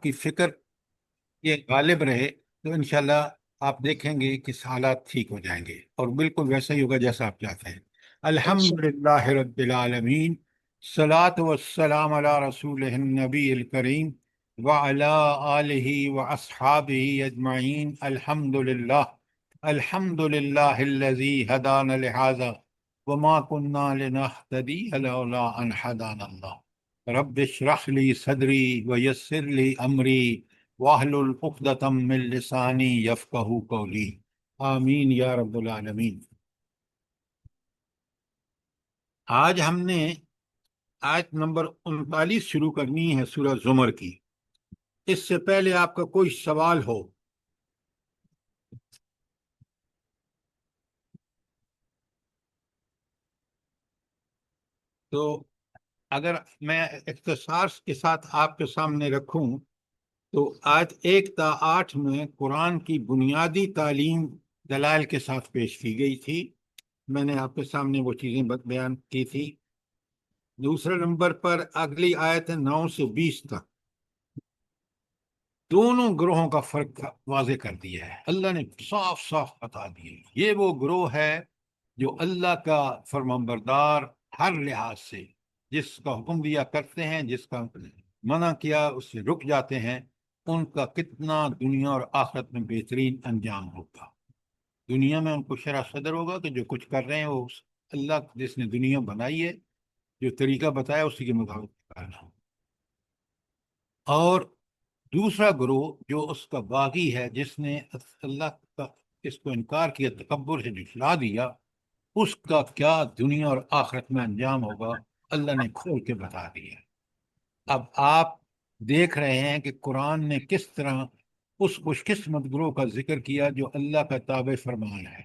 کی فکر یہ غالب رہے تو انشاءاللہ آپ دیکھیں گے کہ حالات ٹھیک ہو جائیں گے اور بالکل ویسا ہی ہوگا جیسا آپ چاہتے ہیں۔ الحمد للہ رب العالمین، صلاۃ والسلام علی رسول النبی الکریم وعلی آلہ واصحابہ اجمعین۔ الحمد للہ، الحمد للہ الذی ہدانا لہذا وما كنا لنهتدی لولا ان هدانا اللہ۔ رب اشرح لی صدری ویسر لی امری واحلل عقدۃ من لسانی یفقہوا قولی، آمین یا رب العالمین۔ آج ہم نے آیت نمبر 39 شروع کرنی ہے سورہ زمر کی۔ اس سے پہلے آپ کا کوئی سوال ہو تو اگر میں اختصار کے ساتھ آپ کے سامنے رکھوں تو آیت 1 تا 8 میں قرآن کی بنیادی تعلیم دلائل کے ساتھ پیش کی گئی تھی، میں نے آپ کے سامنے وہ چیزیں بیان کی تھی۔ دوسرے نمبر پر اگلی آیت 9 سے 20 تک دونوں گروہوں کا فرق واضح کر دیا ہے، اللہ نے صاف صاف بتا دیا یہ وہ گروہ ہے جو اللہ کا فرمانبردار ہر لحاظ سے، جس کا حکم دیا کرتے ہیں، جس کا منع کیا اس سے رک جاتے ہیں، ان کا کتنا دنیا اور آخرت میں بہترین انجام ہوگا۔ دنیا میں ان کو شرح صدر ہوگا کہ جو کچھ کر رہے ہیں وہ اللہ جس نے دنیا بنائی ہے جو طریقہ بتایا اسی کے مطابق کرنا۔ اور دوسرا گروہ جو اس کا باغی ہے، جس نے اللہ کا اس کو انکار کیا، تکبر سے جھٹلا دیا، اس کا کیا دنیا اور آخرت میں انجام ہوگا اللہ نے کھول کے بتا دیا۔ اب آپ دیکھ رہے ہیں کہ قرآن نے کس طرح اس خوش قسمت گروہ کا ذکر کیا جو اللہ کا تابع فرمان ہے،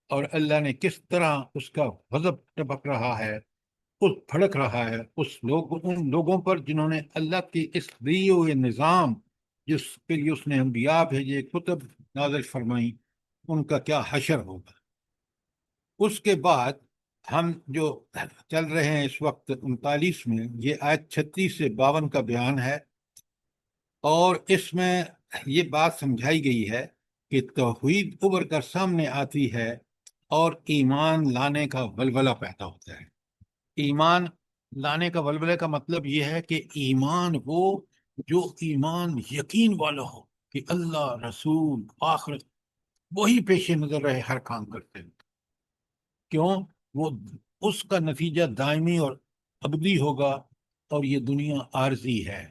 اور اللہ نے کس طرح اس کا غضب ٹپک رہا ہے، اس بھڑک رہا ہے ان لوگوں پر جنہوں نے اللہ کی اس دیے ہوئے نظام جس کے لیے اس نے انبیاء بھیجے، کتب نازل فرمائی، ان کا کیا حشر ہوگا۔ اس کے بعد ہم جو چل رہے ہیں اس وقت 39 میں، یہ آیت 36 سے 52 کا بیان ہے، اور اس میں یہ بات سمجھائی گئی ہے کہ توحید ابھر کر سامنے آتی ہے اور ایمان لانے کا ولولہ پیدا ہوتا ہے۔ ایمان لانے کا ولولے کا مطلب یہ ہے کہ ایمان وہ جو ایمان یقین والا ہو کہ اللہ، رسول، آخرت وہی پیش نظر رہے ہر کام کرتے ہیں، کیوں وہ اس کا نتیجہ دائمی اور ابدی ہوگا اور یہ دنیا عارضی ہے۔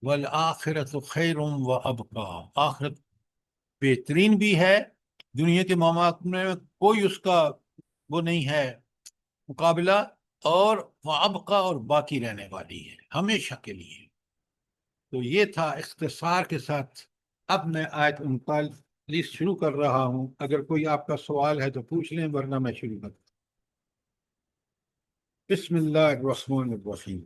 والآخرۃ خیر و ابقا، آخرت بہترین بھی ہے، دنیا کے معاملات میں کوئی اس کا وہ نہیں ہے مقابلہ، اور وابقا اور باقی رہنے والی ہے ہمیشہ کے لیے۔ تو یہ تھا اختصار کے ساتھ۔ اب میں آیت 39 شروع کر رہا ہوں، اگر کوئی آپ کا سوال ہے تو پوچھ لیں ورنہ میں شروع کرتا ہوں۔ بسم اللہ الرحمن الرحیم۔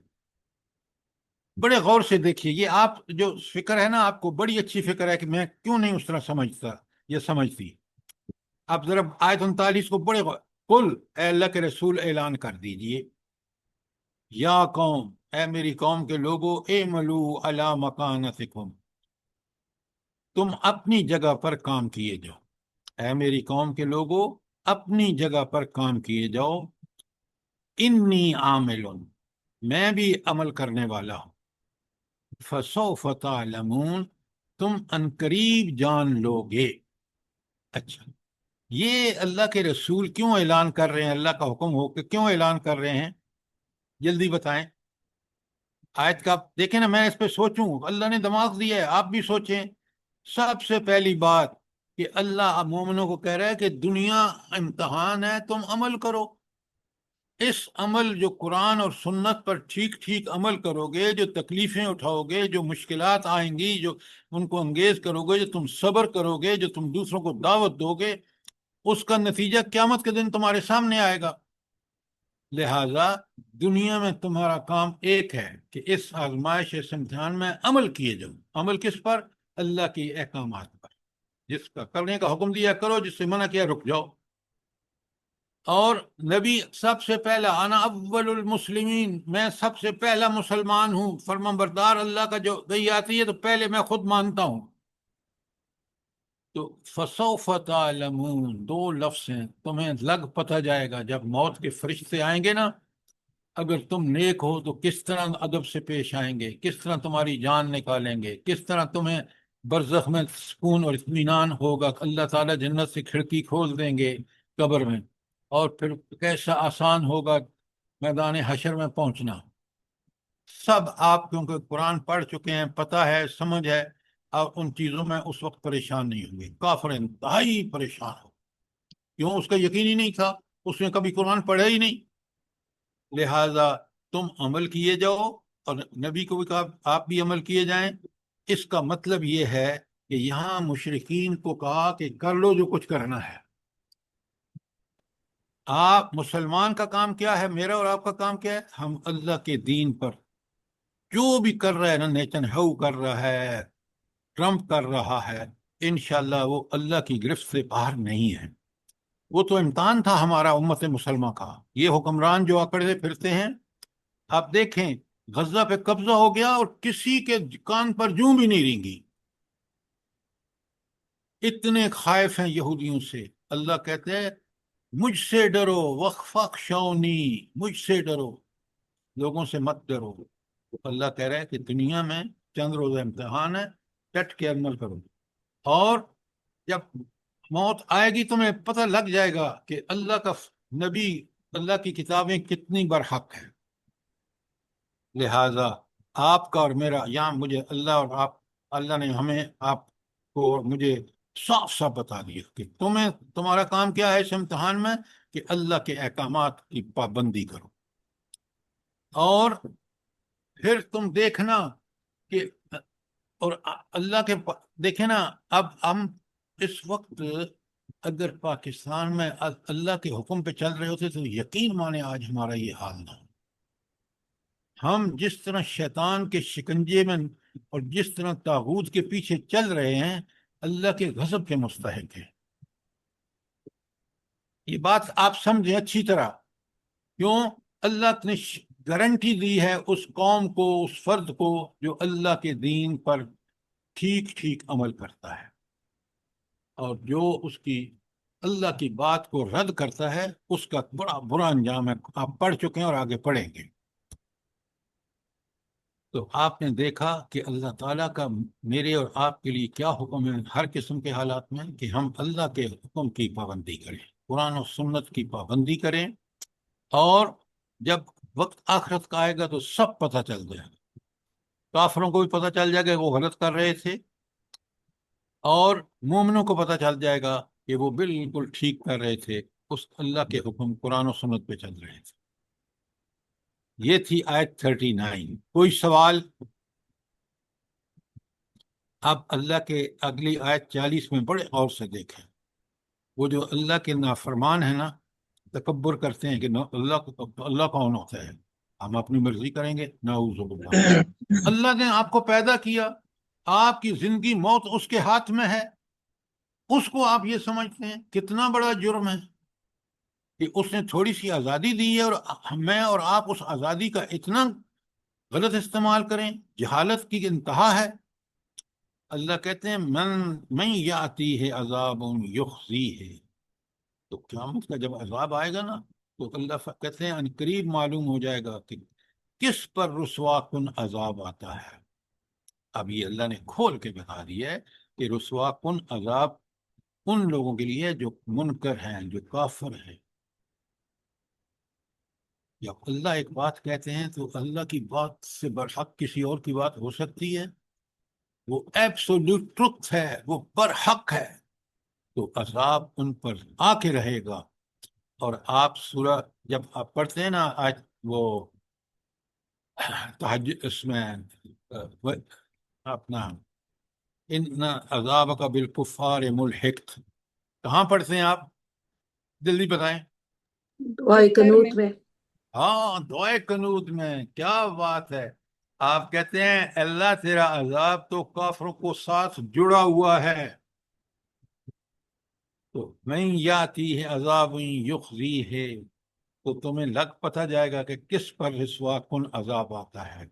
بڑے غور سے دیکھیے، یہ آپ جو فکر ہے نا، آپ کو بڑی اچھی فکر ہے کہ میں کیوں نہیں اس طرح سمجھتا یا سمجھتی۔ آپ ذرا آیت 39 کو بڑے غور، قل، اے اللہ کے رسول اعلان کر دیجئے، یا قوم، اے میری قوم کے لوگوں، اعملوا علی مکانتکم، تم اپنی جگہ پر کام کیے جاؤ۔ اے میری قوم کے لوگوں، اپنی جگہ پر کام کیے جاؤ، انی عامل، میں بھی عمل کرنے والا ہوں، فسوف تعلمون، تم انقریب جان لو گے۔ اچھا، یہ اللہ کے رسول کیوں اعلان کر رہے ہیں؟ اللہ کا حکم ہو کہ کیوں اعلان کر رہے ہیں؟ جلدی بتائیں۔ آیت کا دیکھیں نا، میں اس پہ سوچوں، اللہ نے دماغ دیا ہے، آپ بھی سوچیں۔ سب سے پہلی بات کہ اللہ مومنوں کو کہہ رہا ہے کہ دنیا امتحان ہے، تم عمل کرو۔ اس عمل جو قرآن اور سنت پر ٹھیک ٹھیک عمل کرو گے، جو تکلیفیں اٹھاؤ گے، جو مشکلات آئیں گی، جو ان کو انگیز کرو گے، جو تم صبر کرو گے، جو تم دوسروں کو دعوت دو گے، اس کا نتیجہ قیامت کے دن تمہارے سامنے آئے گا۔ لہٰذا دنیا میں تمہارا کام ایک ہے کہ اس آزمائش، اس امتحان میں عمل کیے جاؤ۔ عمل کس پر؟ اللہ کی احکامات پر۔ جس کا کرنے کا حکم دیا کرو، جس سے منع کیا رک جاؤ۔ اور نبی سب سے پہلا، انا اول المسلمین، میں سب سے پہلا مسلمان ہوں، فرمان بردار اللہ کا جو وحی آتی ہے تو پہلے میں خود مانتا ہوں۔ تو فسوف تعلمون دو لفظ ہیں، تمہیں لگ پتہ جائے گا جب موت کے فرشتے آئیں گے نا، اگر تم نیک ہو تو کس طرح ادب سے پیش آئیں گے، کس طرح تمہاری جان نکالیں گے، کس طرح تمہیں برزخ میں سکون اور اطمینان ہوگا، اللہ تعالیٰ جنت سے کھڑکی کھول دیں گے قبر میں، اور پھر کیسا آسان ہوگا میدان حشر میں پہنچنا۔ سب آپ کیونکہ قرآن پڑھ چکے ہیں، پتہ ہے، سمجھ ہے، اور ان چیزوں میں اس وقت پریشان نہیں ہوں گے۔ کافر انتہائی پریشان ہو، کیوں؟ اس کا یقین ہی نہیں تھا، اس نے کبھی قرآن پڑھا ہی نہیں۔ لہذا تم عمل کیے جاؤ، اور نبی کو بھی کہا آپ بھی عمل کیے جائیں۔ اس کا مطلب یہ ہے کہ یہاں مشرکین کو کہا کہ کر لو جو کچھ کرنا ہے۔ آپ مسلمان کا کام کیا ہے، میرا اور آپ کا کام کیا ہے؟ ہم اللہ کے دین پر جو بھی کر رہا ہے نا، نیتن ہو کر رہا ہے، ٹرمپ کر رہا ہے، انشاءاللہ وہ اللہ کی گرفت سے باہر نہیں ہے۔ وہ تو امتحان تھا ہمارا امت مسلمہ کا۔ یہ حکمران جو اکڑے پھرتے ہیں، آپ دیکھیں غزہ پہ قبضہ ہو گیا اور کسی کے کان پر جوں بھی نہیں رینگی، اتنے خائف ہیں یہودیوں سے۔ اللہ کہتے ہیں مجھ سے ڈرو، وخفخشونی، مجھ سے ڈرو، لوگوں سے مت ڈرو۔ تو اللہ کہہ رہا ہے کہ دنیا میں چند روز امتحان ہے، ڈٹ کے عمل کرو، اور جب موت آئے گی تمہیں پتہ لگ جائے گا کہ اللہ کا نبی، اللہ کی کتابیں کتنی برحق ہیں۔ لہذا آپ کا اور میرا، یہاں مجھے اللہ اور آپ، اللہ نے ہمیں، آپ کو اور مجھے صاف صاف بتا دیا کہ تمہارا کام کیا ہے اس امتحان میں، کہ اللہ کے احکامات کی پابندی کرو۔ اور پھر تم دیکھنا کہ، اور اللہ کے دیکھیں نا، اب ہم اس وقت اگر پاکستان میں اللہ کے حکم پہ چل رہے ہوتے تو یقین مانے آج ہمارا یہ حال نہ ہو۔ ہم جس طرح شیطان کے شکنجے میں اور جس طرح طاغوت کے پیچھے چل رہے ہیں، اللہ کے غضب کے مستحق ہیں۔ یہ بات آپ سمجھیں اچھی طرح، کیوں؟ اللہ نے گارنٹی دی ہے اس قوم کو، اس فرد کو جو اللہ کے دین پر ٹھیک ٹھیک عمل کرتا ہے، اور جو اس کی اللہ کی بات کو رد کرتا ہے اس کا بڑا برا انجام ہے۔ آپ پڑھ چکے ہیں اور آگے پڑھیں گے۔ تو آپ نے دیکھا کہ اللہ تعالیٰ کا میرے اور آپ کے لیے کیا حکم ہے ہر قسم کے حالات میں، کہ ہم اللہ کے حکم کی پابندی کریں، قرآن و سنت کی پابندی کریں، اور جب وقت آخرت کا آئے گا تو سب پتہ چل جائے گا، کافروں کو بھی پتہ چل جائے گا کہ وہ غلط کر رہے تھے، اور مومنوں کو پتہ چل جائے گا کہ وہ بالکل ٹھیک کر رہے تھے، اس اللہ کے حکم قرآن و سنت پہ چل رہے تھے۔ یہ تھی آیت 39۔ کوئی سوال؟ اب اللہ کے اگلی آیت 40 میں بڑے غور سے دیکھیں۔ وہ جو اللہ کے نافرمان ہیں نا، تکبر کرتے ہیں کہ اللہ کون ہوتا ہے، ہم اپنی مرضی کریں گے، نعوذ باللہ۔ اللہ نے آپ کو پیدا کیا، آپ کی زندگی موت اس کے ہاتھ میں ہے، اس کو آپ یہ سمجھتے ہیں کتنا بڑا جرم ہے کہ اس نے تھوڑی سی آزادی دی ہے، اور میں اور آپ اس آزادی کا اتنا غلط استعمال کریں، جہالت کی انتہا ہے۔ اللہ کہتے ہیں من یاتی ہے عذاب یخزی ہے، تو قیامت کا جب عذاب آئے گا نا، تو اللہ کہتے ہیں ان قریب معلوم ہو جائے گا کہ کس پر رسوا کن عذاب آتا ہے۔ اب یہ اللہ نے کھول کے بتا دیا ہے کہ رسوا کن عذاب ان لوگوں کے لیے جو منکر ہیں، جو کافر ہیں۔ جب اللہ ایک بات کہتے ہیں تو اللہ کی بات سے برحق کسی اور کی بات ہو سکتی ہے؟ وہ ایبسولوٹ ٹروتھ ہے، وہ برحق ہے، تو عذاب ان پر آ کے رہے گا۔ اور آپ سورہ جب آپ پڑھتے ہیں نا، آج وہ تہجد، اس میں اپنا ان عذاب کا بالکفار ملحق، کہاں پڑھتے ہیں آپ؟ جلدی بتائیں۔ دعائے قنوت میں۔ ہاں، دعائے قنوت میں، کیا بات ہے! آپ کہتے ہیں اللہ تیرا عذاب تو کافروں کو ساتھ جڑا ہوا ہے، تو میں یاتی ہے عذاب یخزی ہے، تو تمہیں لگ پتہ جائے گا کہ کس پر رسوا کن عذاب آتا ہے۔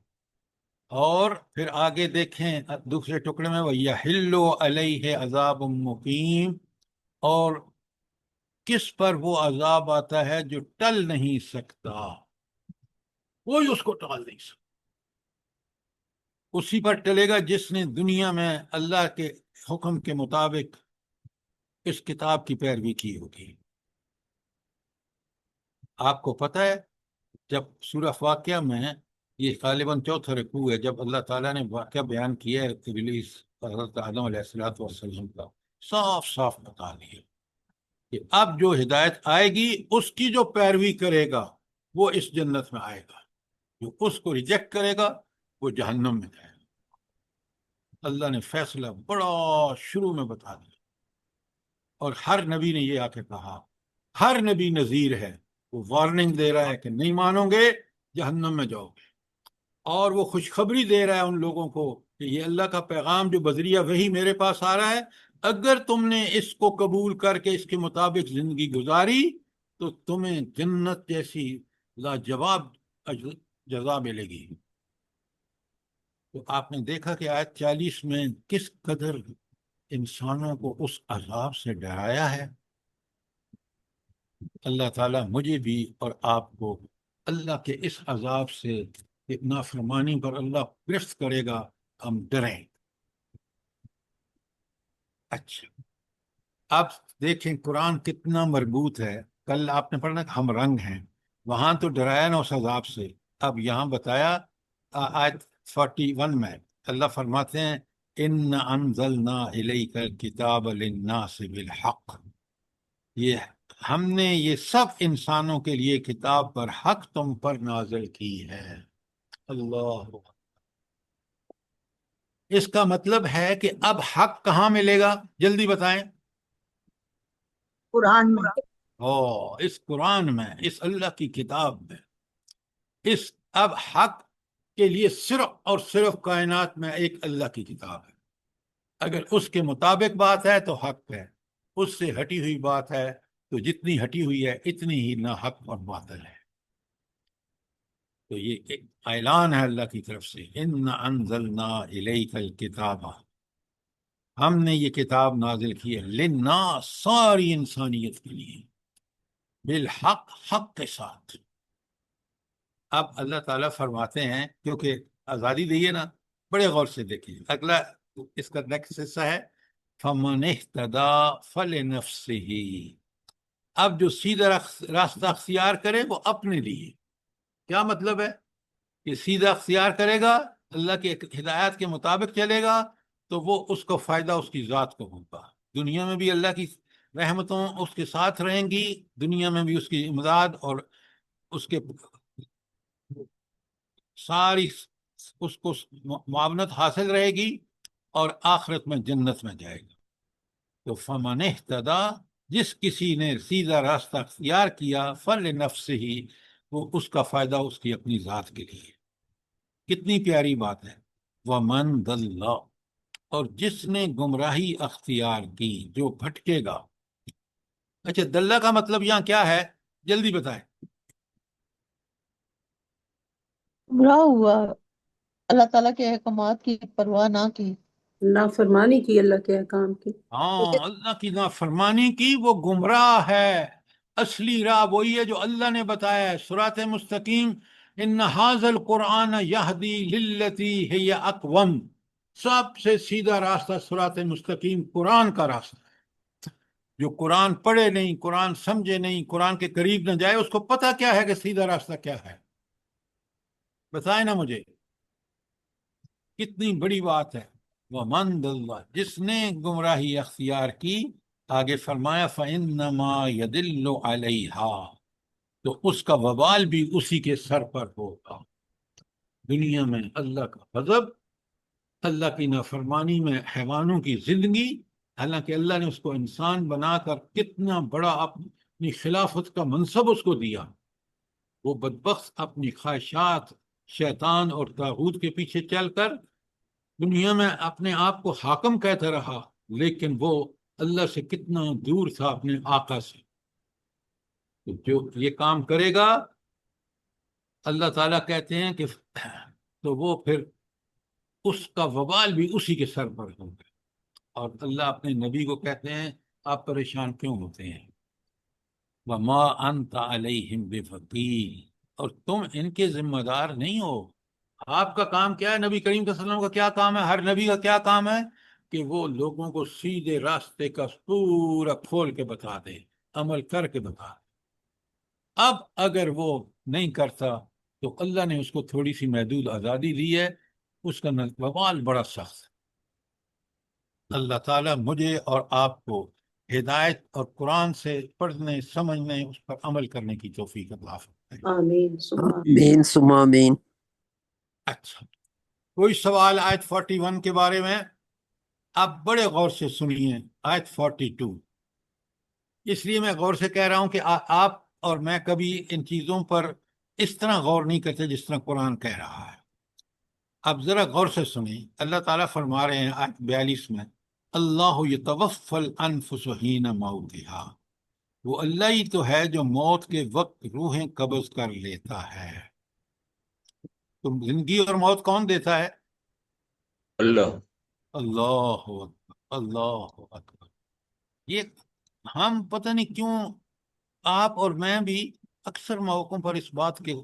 اور پھر آگے دیکھیں دوسرے ٹکڑے میں وَيَحِلُّ عَلَيْهِ عَذَابٌ مُقِيمٌ، اور کس پر وہ عذاب آتا ہے جو ٹل نہیں سکتا، کوئی اس کو ٹال نہیں سکتا۔ اسی پر ٹلے گا جس نے دنیا میں اللہ کے حکم کے مطابق اس کتاب کی پیروی کی ہوگی۔ آپ کو پتہ ہے جب سورہ واقعہ میں، یہ غالباً چوتھا رکوع ہے، جب اللہ تعالیٰ نے واقعہ بیان کیا ہے ابلیس حضرت آدم علیہ السلام کا، صاف صاف بتا دیا کہ اب جو ہدایت آئے گی اس کی جو پیروی کرے گا وہ اس جنت میں آئے گا، جو اس کو ریجیکٹ کرے گا وہ جہنم میں جائے گا۔ اللہ نے فیصلہ بڑا شروع میں بتا دیا، اور ہر نبی نے یہ آ کے کہا، ہر نبی نذیر ہے، وہ وارننگ دے رہا ہے کہ نہیں مانو گے جہنم میں جاؤ گے، اور وہ خوشخبری دے رہا ہے ان لوگوں کو کہ یہ اللہ کا پیغام جو بذریعہ وہی میرے پاس آ رہا ہے، اگر تم نے اس کو قبول کر کے اس کے مطابق زندگی گزاری تو تمہیں جنت جیسی لاجواب جزا ملے گی۔ تو آپ نے دیکھا کہ آیت 40 میں کس قدر انسانوں کو اس عذاب سے ڈرایا ہے۔ اللہ تعالیٰ مجھے بھی اور آپ کو اللہ کے اس عذاب سے، نافرمانی پر اللہ گرفت کرے گا، ہم ڈریں۔ اچھا، اب دیکھیں قرآن کتنا مربوط ہے۔ کل آپ نے پڑھنا کہ ہم رنگ ہیں، وہاں تو ڈرایا نا اس عذاب سے، اب یہاں بتایا آیت 41 میں اللہ فرماتے ہیں ان انزلنا الیک الکتاب للناس بالحق، یہ ہم نے یہ سب انسانوں کے لیے کتاب پر حق تم پر نازل کی ہے۔ اللہ، اس کا مطلب ہے کہ اب حق کہاں ملے گا؟ جلدی بتائیں۔ قرآن میں۔ اس قرآن میں، اس اللہ کی کتاب میں، اس اب حق کے لیے صرف اور صرف کائنات میں ایک اللہ کی کتاب ہے۔ اگر اس کے مطابق بات ہے تو حق ہے، اس سے ہٹی ہوئی بات ہے تو جتنی ہٹی ہوئی ہے اتنی ہی نہ حق اور باطل ہے۔ تو یہ ایک اعلان ہے اللہ کی طرف سے، ان انزلنا الیک الکتاب، ہم نے یہ کتاب نازل کی ہے للناس، ساری انسانیت کے لیے، بالحق، حق کے ساتھ۔ اب اللہ تعالیٰ فرماتے ہیں، کیونکہ آزادی دیے نا، بڑے غور سے دیکھیے اگلا، اس کا نیکسٹ حصہ ہے فَمَنِ اهْتَدَىٰ فَلِنَفْسِهِ، اب جو سیدھا راستہ اختیار کرے وہ اپنے لیے۔ کیا مطلب ہے؟ کہ سیدھا اختیار کرے گا، اللہ کے ہدایات کے مطابق چلے گا تو وہ اس کو فائدہ اس کی ذات کو ہوگا، دنیا میں بھی اللہ کی رحمتوں اس کے ساتھ رہیں گی، دنیا میں بھی اس کی امداد اور اس کے ساری اس کو معاونت حاصل رہے گی، اور آخرت میں جنت میں جائے گا۔ تو فَمَنِ اهْتَدَىٰ، جس کسی نے سیدھا راستہ اختیار کیا، فَلِنَفْسِهِ، وہ اس کا فائدہ اس کی اپنی ذات کے لیے۔ کتنی پیاری بات ہے۔ وَمَنْ ضَلَّ، اور جس نے گمراہی اختیار کی، جو بھٹکے گا۔ اچھا، دلہ کا مطلب یہاں کیا ہے؟ جلدی بتائیں۔ گمراہ ہوا، اللہ تعالیٰ کے احکامات کی پرواہ نہ کی۔ نافرمانی کی اللہ کے احکام کی۔ ہاں، اللہ کی نافرمانی کی، وہ گمراہ ہے۔ اصلی راہ وہی ہے جو اللہ نے بتایا ہے، صراط مستقیم، ان ھذا القرآن یہدی للتی ہی اقوم، سب سے سیدھا راستہ صراط مستقیم قرآن کا راستہ ہے۔ جو قرآن پڑھے نہیں، قرآن سمجھے نہیں، قرآن کے قریب نہ جائے، اس کو پتہ کیا ہے کہ سیدھا راستہ کیا ہے؟ بتائیں نا مجھے، کتنی بڑی بات ہے۔ وَمَنْ ضَلَّ، جس نے گمراہی اختیار کی، آگے فرمایا فَإِنَّمَا يَدِلُّ عَلَيْهَا، تو اس کا وبال بھی اسی کے سر پر ہوگا۔ دنیا میں اللہ کا غضب، اللہ کی نافرمانی میں حیوانوں کی زندگی، حالانکہ اللہ نے اس کو انسان بنا کر کتنا بڑا اپنی خلافت کا منصب اس کو دیا، وہ بدبخت اپنی خواہشات، شیطان اور طاغوت کے پیچھے چل کر دنیا میں اپنے آپ کو حاکم کہتا رہا، لیکن وہ اللہ سے کتنا دور تھا اپنے آقا سے. تو جو یہ کام کرے گا اللہ تعالیٰ کہتے ہیں کہ تو وہ پھر اس کا وبال بھی اسی کے سر پر ہوگا. اور اللہ اپنے نبی کو کہتے ہیں آپ پریشان کیوں ہوتے ہیں؟ وَمَا أَنْتَ عَلَيْهِمْ بِفَقِيرٍ، اور تم ان کے ذمہ دار نہیں ہو. آپ کا کام کیا ہے؟ نبی کریم صلی اللہ علیہ وسلم کا کیا کام ہے؟ ہر نبی کا کیا کام ہے؟ کہ وہ لوگوں کو سیدھے راستے کا پورا کھول کے بتا دے، عمل کر کے بتا دے. اب اگر وہ نہیں کرتا تو اللہ نے اس کو تھوڑی سی محدود آزادی دی ہے، اس کا وبال بڑا سخت ہے. اللہ تعالیٰ مجھے اور آپ کو ہدایت اور قرآن سے پڑھنے سمجھنے اس پر عمل کرنے کی توفیق عطا فرمائے. آمین ثم آمین ثم آمین. اچھا، کوئی سوال آیت 41 کے بارے میں؟ آپ بڑے غور سے سنیے آیت 42. اس لیے میں غور سے کہہ رہا ہوں کہ آپ اور میں کبھی ان چیزوں پر اس طرح غور نہیں کرتے جس طرح قرآن کہہ رہا ہے. آپ ذرا غور سے سنیں. اللہ تعالیٰ فرما رہے ہیں آیت 42 میں، اللہ یتوفی الانفس حین موتہا، وہ اللہ ہی تو ہے جو موت کے وقت روحیں قبض کر لیتا ہے. تو زندگی اور موت کون دیتا ہے؟ اللہ. اللہ اکبر، اللہ اکبر. یہ ہم پتہ نہیں کیوں آپ اور میں بھی اکثر موقعوں پر اس بات کے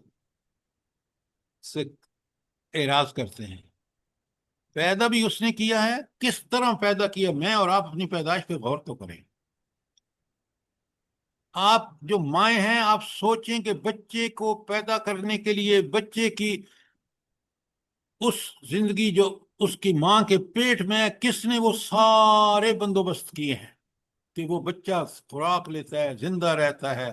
سے اعراض کرتے ہیں. پیدا بھی اس نے کیا ہے، کس طرح پیدا کیا؟ میں اور آپ اپنی پیدائش پہ غور تو کریں. آپ جو مائیں ہیں، آپ سوچیں کہ بچے کو پیدا کرنے کے لیے بچے کی اس زندگی جو اس کی ماں کے پیٹ میں ہے، کس نے وہ سارے بندوبست کیے ہیں کہ وہ بچہ خوراک لیتا ہے، زندہ رہتا ہے.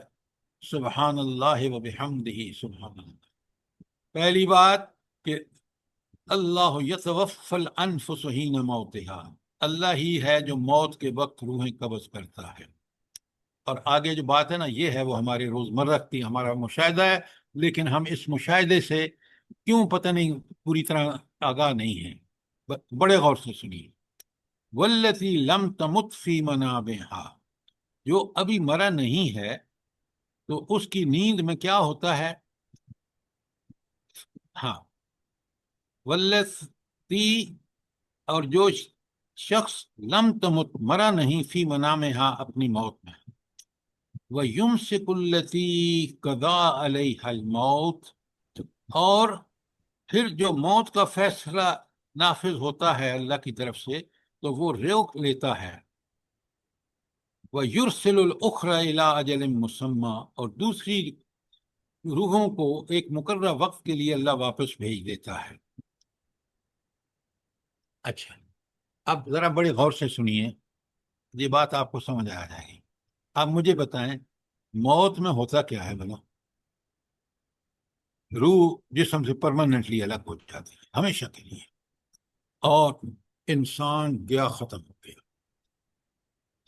سبحان اللہ و بحمدہ سبحان اللہ. پہلی بات کہ اللہ یتوفی الانفس حین موتہا، اللہ ہی ہے جو موت کے وقت روحیں قبض کرتا ہے. اور آگے جو بات ہے نا، یہ ہے وہ ہمارے روزمرہ کی ہمارا مشاہدہ ہے، لیکن ہم اس مشاہدے سے کیوں پتہ نہیں پوری طرح آگاہ نہیں ہیں. بڑے غور سے سنیے. والتی لم تمت فی منامہا، جو ابھی مرا نہیں ہے تو اس کی نیند میں کیا ہوتا ہے؟ ہاں، والتی، اور جو شخص لم تمت مرا نہیں فی منامہا اپنی موت میں، وَيُمْسِكُ الَّتِي قَضَىٰ عَلَيْهَا الْمَوْتِ، اور پھر جو موت کا فیصلہ نافذ ہوتا ہے اللہ کی طرف سے تو وہ روک لیتا ہے. وَيُرْسِلُ الْأُخْرَى إِلَىٰ أَجَلٍ مُّسَمًّى، اور دوسری روحوں کو ایک مقررہ وقت کے لیے اللہ واپس بھیج دیتا ہے. اچھا، اب ذرا بڑے غور سے سنیے، یہ بات آپ کو سمجھ آ جائے گی. آپ مجھے بتائیں موت میں ہوتا کیا ہے بھلا؟ روح جسم سے پرماننٹلی الگ ہو جاتی ہے ہمیشہ کے لیے، اور انسان گیا، ختم ہو گیا.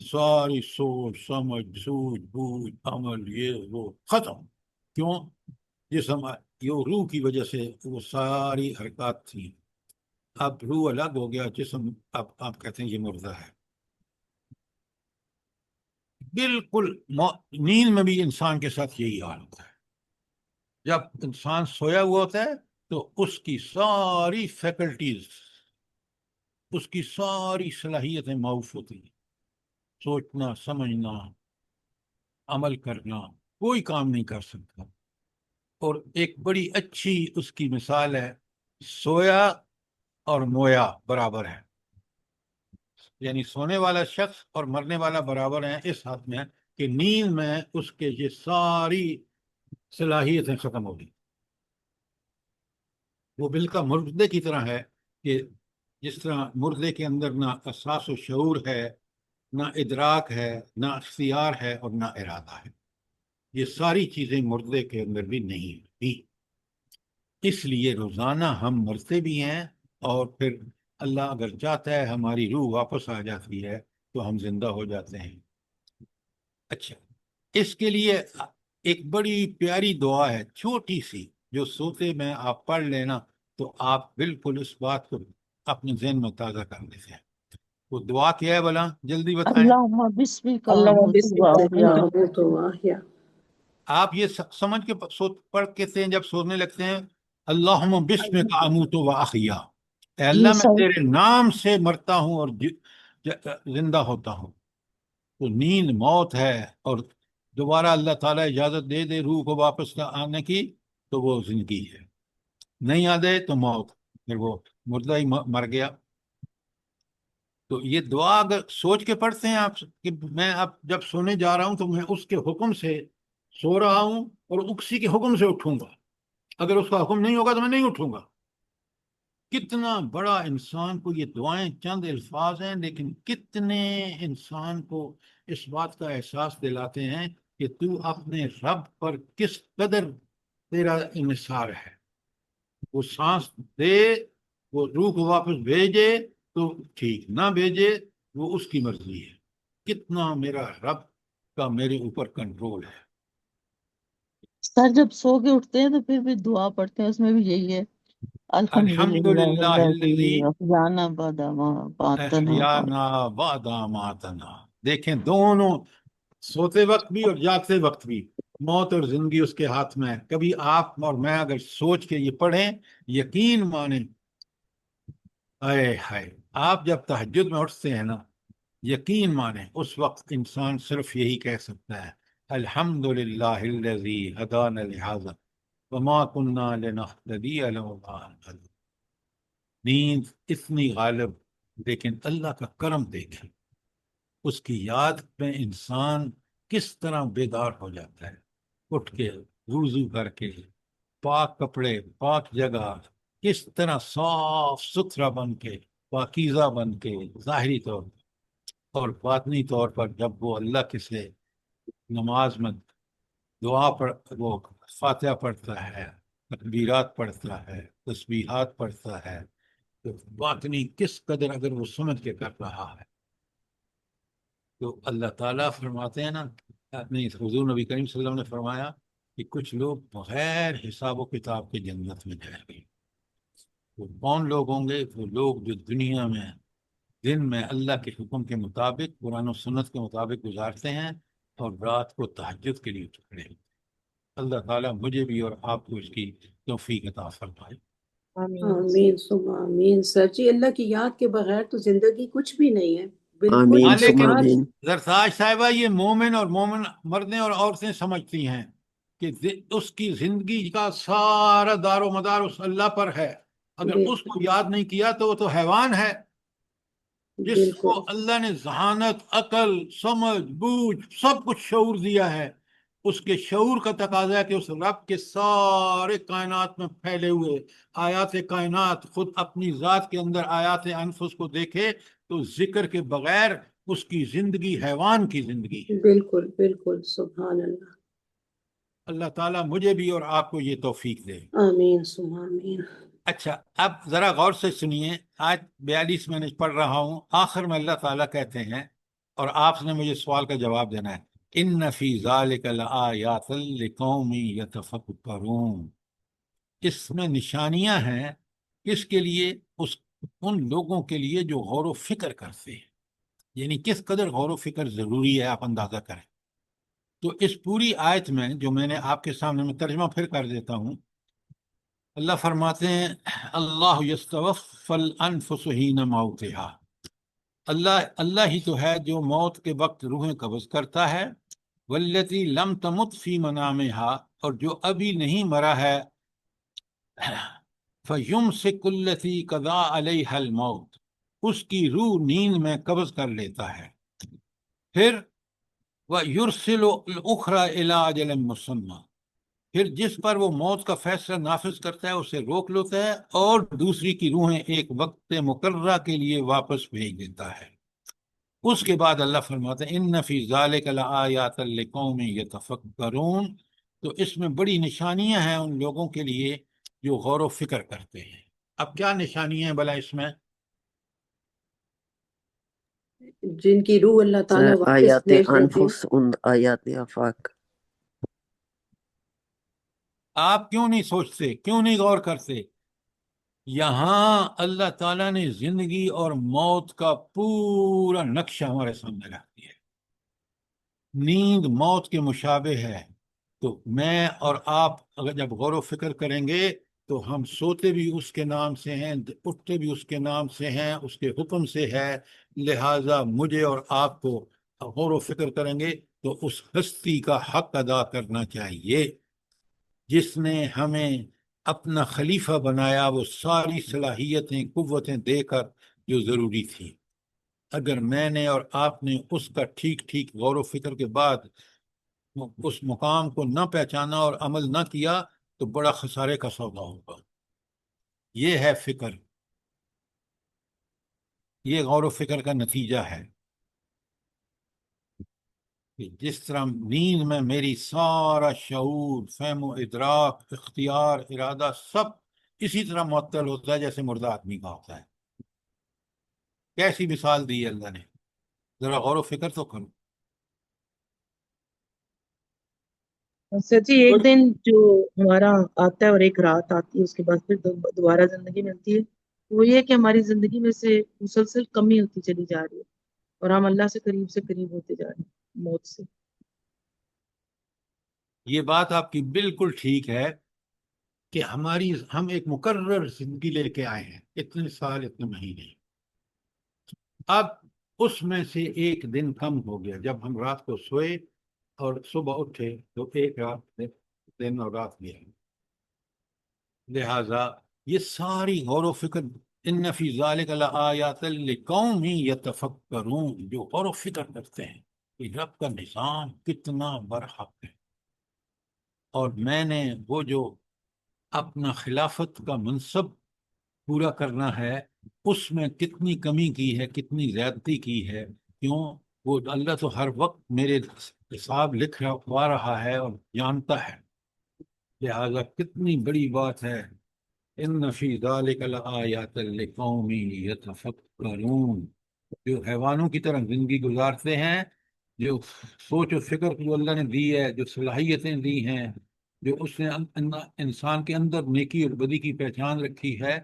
ساری سوچ سمجھ سوجھ بوجھ عمل یہ وہ ختم. کیوں؟ جسم یہ روح کی وجہ سے وہ ساری حرکات تھی. اب روح الگ ہو گیا، جسم اب آپ کہتے ہیں یہ مردہ ہے. بالکل نیند میں بھی انسان کے ساتھ یہی حال ہوتا ہے. جب انسان سویا ہوا ہوتا ہے تو اس کی ساری فیکلٹیز، اس کی ساری صلاحیتیں معاف ہوتی ہیں. سوچنا، سمجھنا، عمل کرنا، کوئی کام نہیں کر سکتا. اور ایک بڑی اچھی اس کی مثال ہے، سویا اور مویا برابر ہے. یعنی سونے والا شخص اور مرنے والا برابر ہیں اس حد میں کہ نیند میں اس کے یہ ساری صلاحیتیں ختم ہو گئی. وہ بالکل مردے کی طرح ہے کہ جس طرح مردے کے اندر نہ احساس و شعور ہے، نہ ادراک ہے، نہ اختیار ہے اور نہ ارادہ ہے. یہ ساری چیزیں مردے کے اندر بھی نہیں ہوتی. اس لیے روزانہ ہم مرتے بھی ہیں، اور پھر اللہ اگر چاہتا ہے ہماری روح واپس آ جاتی ہے تو ہم زندہ ہو جاتے ہیں. اچھا، اس کے لیے ایک بڑی پیاری دعا ہے، چھوٹی سی، جو سوتے میں آپ پڑھ لینا تو آپ بالکل اس بات کو اپنے ذہن میں تازہ کر لیتے ہیں. وہ دعا کیا ہے بلا جلدی بتائیں. اللہم بسمک اللهم آموت بسمك واحیا. أموت وأحيا. آپ یہ سمجھ کے پڑھ کے ہیں جب سونے لگتے ہیں اللہم بسمک اموت و احیا، اے یہ اللہ میں سب تیرے نام سے مرتا ہوں اور زندہ ہوتا ہوں. تو نیند موت ہے، اور دوبارہ اللہ تعالیٰ اجازت دے دے روح کو واپس آنے کی تو وہ زندگی ہے، نہیں آ دے تو موت، پھر وہ مردہ ہی مر گیا. تو یہ دعا اگر سوچ کے پڑھتے ہیں آپ کہ میں اب جب سونے جا رہا ہوں تو میں اس کے حکم سے سو رہا ہوں اور اسی کے حکم سے اٹھوں گا، اگر اس کا حکم نہیں ہوگا تو میں نہیں اٹھوں گا. کتنا بڑا انسان کو یہ دعائیں چند الفاظ ہیں لیکن کتنے انسان کو اس بات کا احساس دلاتے ہیں کہ تو اپنے رب پر کس قدر تیرا انحصار ہے. وہ سانس دے، وہ روح کو واپس بھیجے تو ٹھیک، نہ بھیجے وہ اس کی مرضی ہے. کتنا میرا رب کا میرے اوپر کنٹرول ہے. سر جب سو کے اٹھتے ہیں تو پھر بھی دعا پڑھتے ہیں، اس میں بھی یہی ہے الحمدللہ الحمدللہ الذی الذی احیانا بعد ما باتنا. احیانا بعد اماتنا. دیکھیں دونوں، سوتے وقت بھی اور جاگتے وقت بھی، موت اور زندگی اس کے ہاتھ میں ہے. کبھی آپ اور میں اگر سوچ کے یہ پڑھیں، یقین مانیں، اے ہائے، آپ جب تہجد میں اٹھتے ہیں نا، یقین مانیں اس وقت انسان صرف یہی کہہ سکتا ہے الحمدللہ الذی ہدانا لہذا وما كنا لنهتدی لولا ان هدانا. نیند اتنی غالب، لیکن اللہ کا کرم دیکھیں، اس کی یاد میں انسان کس طرح بیدار ہو جاتا ہے، اٹھ کے وضو کر کے پاک کپڑے پاک جگہ، کس طرح صاف ستھرا بن کے پاکیزہ بن کے ظاہری طور پر اور باطنی طور پر جب وہ اللہ کے سے نماز میں دعا وہ فاتحہ پڑھتا ہے، تکبیرات پڑھتا ہے، تسبیحات پڑھتا ہے، تو باطنی کس قدر اگر وہ سمجھ کے کر رہا ہے. تو اللہ تعالیٰ فرماتے ہیں نا، اپنے حضور نبی کریم صلی اللہ علیہ وسلم نے فرمایا کہ کچھ لوگ بغیر حساب و کتاب کے جنت میں جائیں گے. وہ کون لوگ ہوں گے؟ وہ لوگ جو دنیا میں دن میں اللہ کے حکم کے مطابق قرآن و سنت کے مطابق گزارتے ہیں اور رات کو تہجد کے لیے ٹکڑے ہوتے ہیں. اللہ تعالیٰ مجھے بھی اور آپ کو اس کی توفیق عطا فرمائے. آمین ثم آمین. سر جی اللہ کی یاد کے بغیر تو زندگی کچھ بھی نہیں ہے، بالکل. آمین ہاں ثم لیکن آمین. زرتاج صاحبہ یہ مومن اور مومن مردیں اور عورتیں سمجھتی ہیں کہ اس کی زندگی کا سارا دار و مدار اس اللہ پر ہے. اگر اس کو یاد نہیں کیا تو وہ تو حیوان ہے. جس کو بالکل اللہ نے ذہانت، عقل، سمجھ، بوجھ سب کچھ شعور دیا ہے، اس کے شعور کا تقاضا ہے کہ اس رب کے سارے کائنات میں پھیلے ہوئے آیات کائنات خود اپنی ذات کے اندر آیات انفس کو دیکھے تو ذکر کے بغیر اس کی زندگی حیوان کی زندگی ہے. بالکل بالکل. سبحان اللہ. اللہ تعالیٰ مجھے بھی اور آپ کو یہ توفیق دے. آمین ثم آمین. اچھا، اب ذرا غور سے سنیے، آج 42 میں نے پڑھ رہا ہوں، آخر میں اللہ تعالیٰ کہتے ہیں اور آپ نے مجھے سوال کا جواب دینا ہے، ان فی ذالک لآیات لقوم یتفکرون. اس میں نشانیاں ہیں کس کے لیے؟ ان لوگوں کے لیے جو غور و فکر کرتے ہیں. یعنی کس قدر غور و فکر ضروری ہے آپ اندازہ کریں. تو اس پوری آیت میں جو میں نے آپ کے سامنے میں ترجمہ پھر کر دیتا ہوں، اللہ فرماتے ہیں اللہ یستوفی الانفس حین موتہا. اللہ ہی تو ہے جو موت کے وقت روحیں قبض کرتا ہے. والتی لم تمت فی منامہا، اور جو ابھی نہیں مرا ہے فیمسک التی قضا علیہا الموت، اس کی روح نیند میں قبض کر لیتا ہے. پھر وَيُرْسِلُ الْأُخْرَى إِلَىٰ أَجَلٍ مُّسَمًّى، پھر جس پر وہ موت کا فیصلہ نافذ کرتا ہے اسے روک لیتا ہے اور دوسری کی روحیں ایک وقت مقررہ کے لیے واپس بھیج دیتا ہے. اس کے بعد اللہ فرماتا ہے ان فی ذالک لآیات لقوم یتفکرون. تو اس میں بڑی نشانیاں ہیں ان لوگوں کے لیے جو غور و فکر کرتے ہیں. اب کیا نشانیاں ہیں بھلا اس میں؟ جن کی روح اللہ تعالیٰ واپس آیات بھیج دیتے ہیں. انفس ان آیات آفاق. آپ کیوں نہیں سوچتے، کیوں نہیں غور کرتے؟ یہاں اللہ تعالیٰ نے زندگی اور موت کا پورا نقشہ ہمارے سامنے رکھ دیا ہے۔ نیند موت کے مشابہ ہے، تو میں اور آپ اگر جب غور و فکر کریں گے تو ہم سوتے بھی اس کے نام سے ہیں، اٹھتے بھی اس کے نام سے ہیں، اس کے حکم سے ہے، لہٰذا مجھے اور آپ کو غور و فکر کریں گے تو اس ہستی کا حق ادا کرنا چاہیے جس نے ہمیں اپنا خلیفہ بنایا، وہ ساری صلاحیتیں قوتیں دے کر جو ضروری تھی۔ اگر میں نے اور آپ نے اس کا ٹھیک ٹھیک غور و فکر کے بعد اس مقام کو نہ پہچانا اور عمل نہ کیا تو بڑا خسارے کا سودا ہوگا۔ یہ ہے فکر، یہ غور و فکر کا نتیجہ ہے کہ جس طرح نیند میں میری سارا شعور، فہم و ادراک، اختیار، ارادہ سب اسی طرح معطل ہوتا ہے جیسے مردہ آدمی کا ہوتا ہے۔ کیسی مثال دی ہے اللہ نے، ذرا غور و فکر تو کرو۔ سر جی ایک دن جو ہمارا آتا ہے اور ایک رات آتی ہے، اس کے بعد پھر دوبارہ زندگی ملتی ہے، وہ یہ ہے کہ ہماری زندگی میں سے مسلسل کمی ہوتی چلی جا رہی ہے اور ہم اللہ سے قریب ہوتے جا رہے ہیں موت سے۔ یہ بات آپ کی بالکل ٹھیک ہے کہ ہم ایک مقرر زندگی لے کے آئے ہیں، اتنے سال اتنے مہینے، اب اس میں سے ایک دن کم ہو گیا۔ جب ہم رات کو سوئے اور صبح اٹھے تو ایک رات دن اور رات گیا۔ لہذا یہ ساری غور و فکر، ان فی ذالک لآیات لقوم یتفکرون، جو غور و فکر کرتے ہیں کہ رب کا نظام کتنا برحق ہے، اور میں نے وہ جو اپنا خلافت کا منصب پورا کرنا ہے اس میں کتنی کمی کی ہے، کتنی زیادتی کی ہے۔ کیوں؟ وہ اللہ تو ہر وقت میرے حساب لکھ رہا ہے اور جانتا ہے، لہذا کتنی بڑی بات ہے۔ ان فی ذالک لآیات لقوم یتفکرون، جو حیوانوں کی طرح زندگی گزارتے ہیں، جو سوچ و فکر جو اللہ نے دی ہے، جو صلاحیتیں دی ہیں، جو اس نے انسان کے اندر نیکی اور بدی کی پہچان رکھی ہے،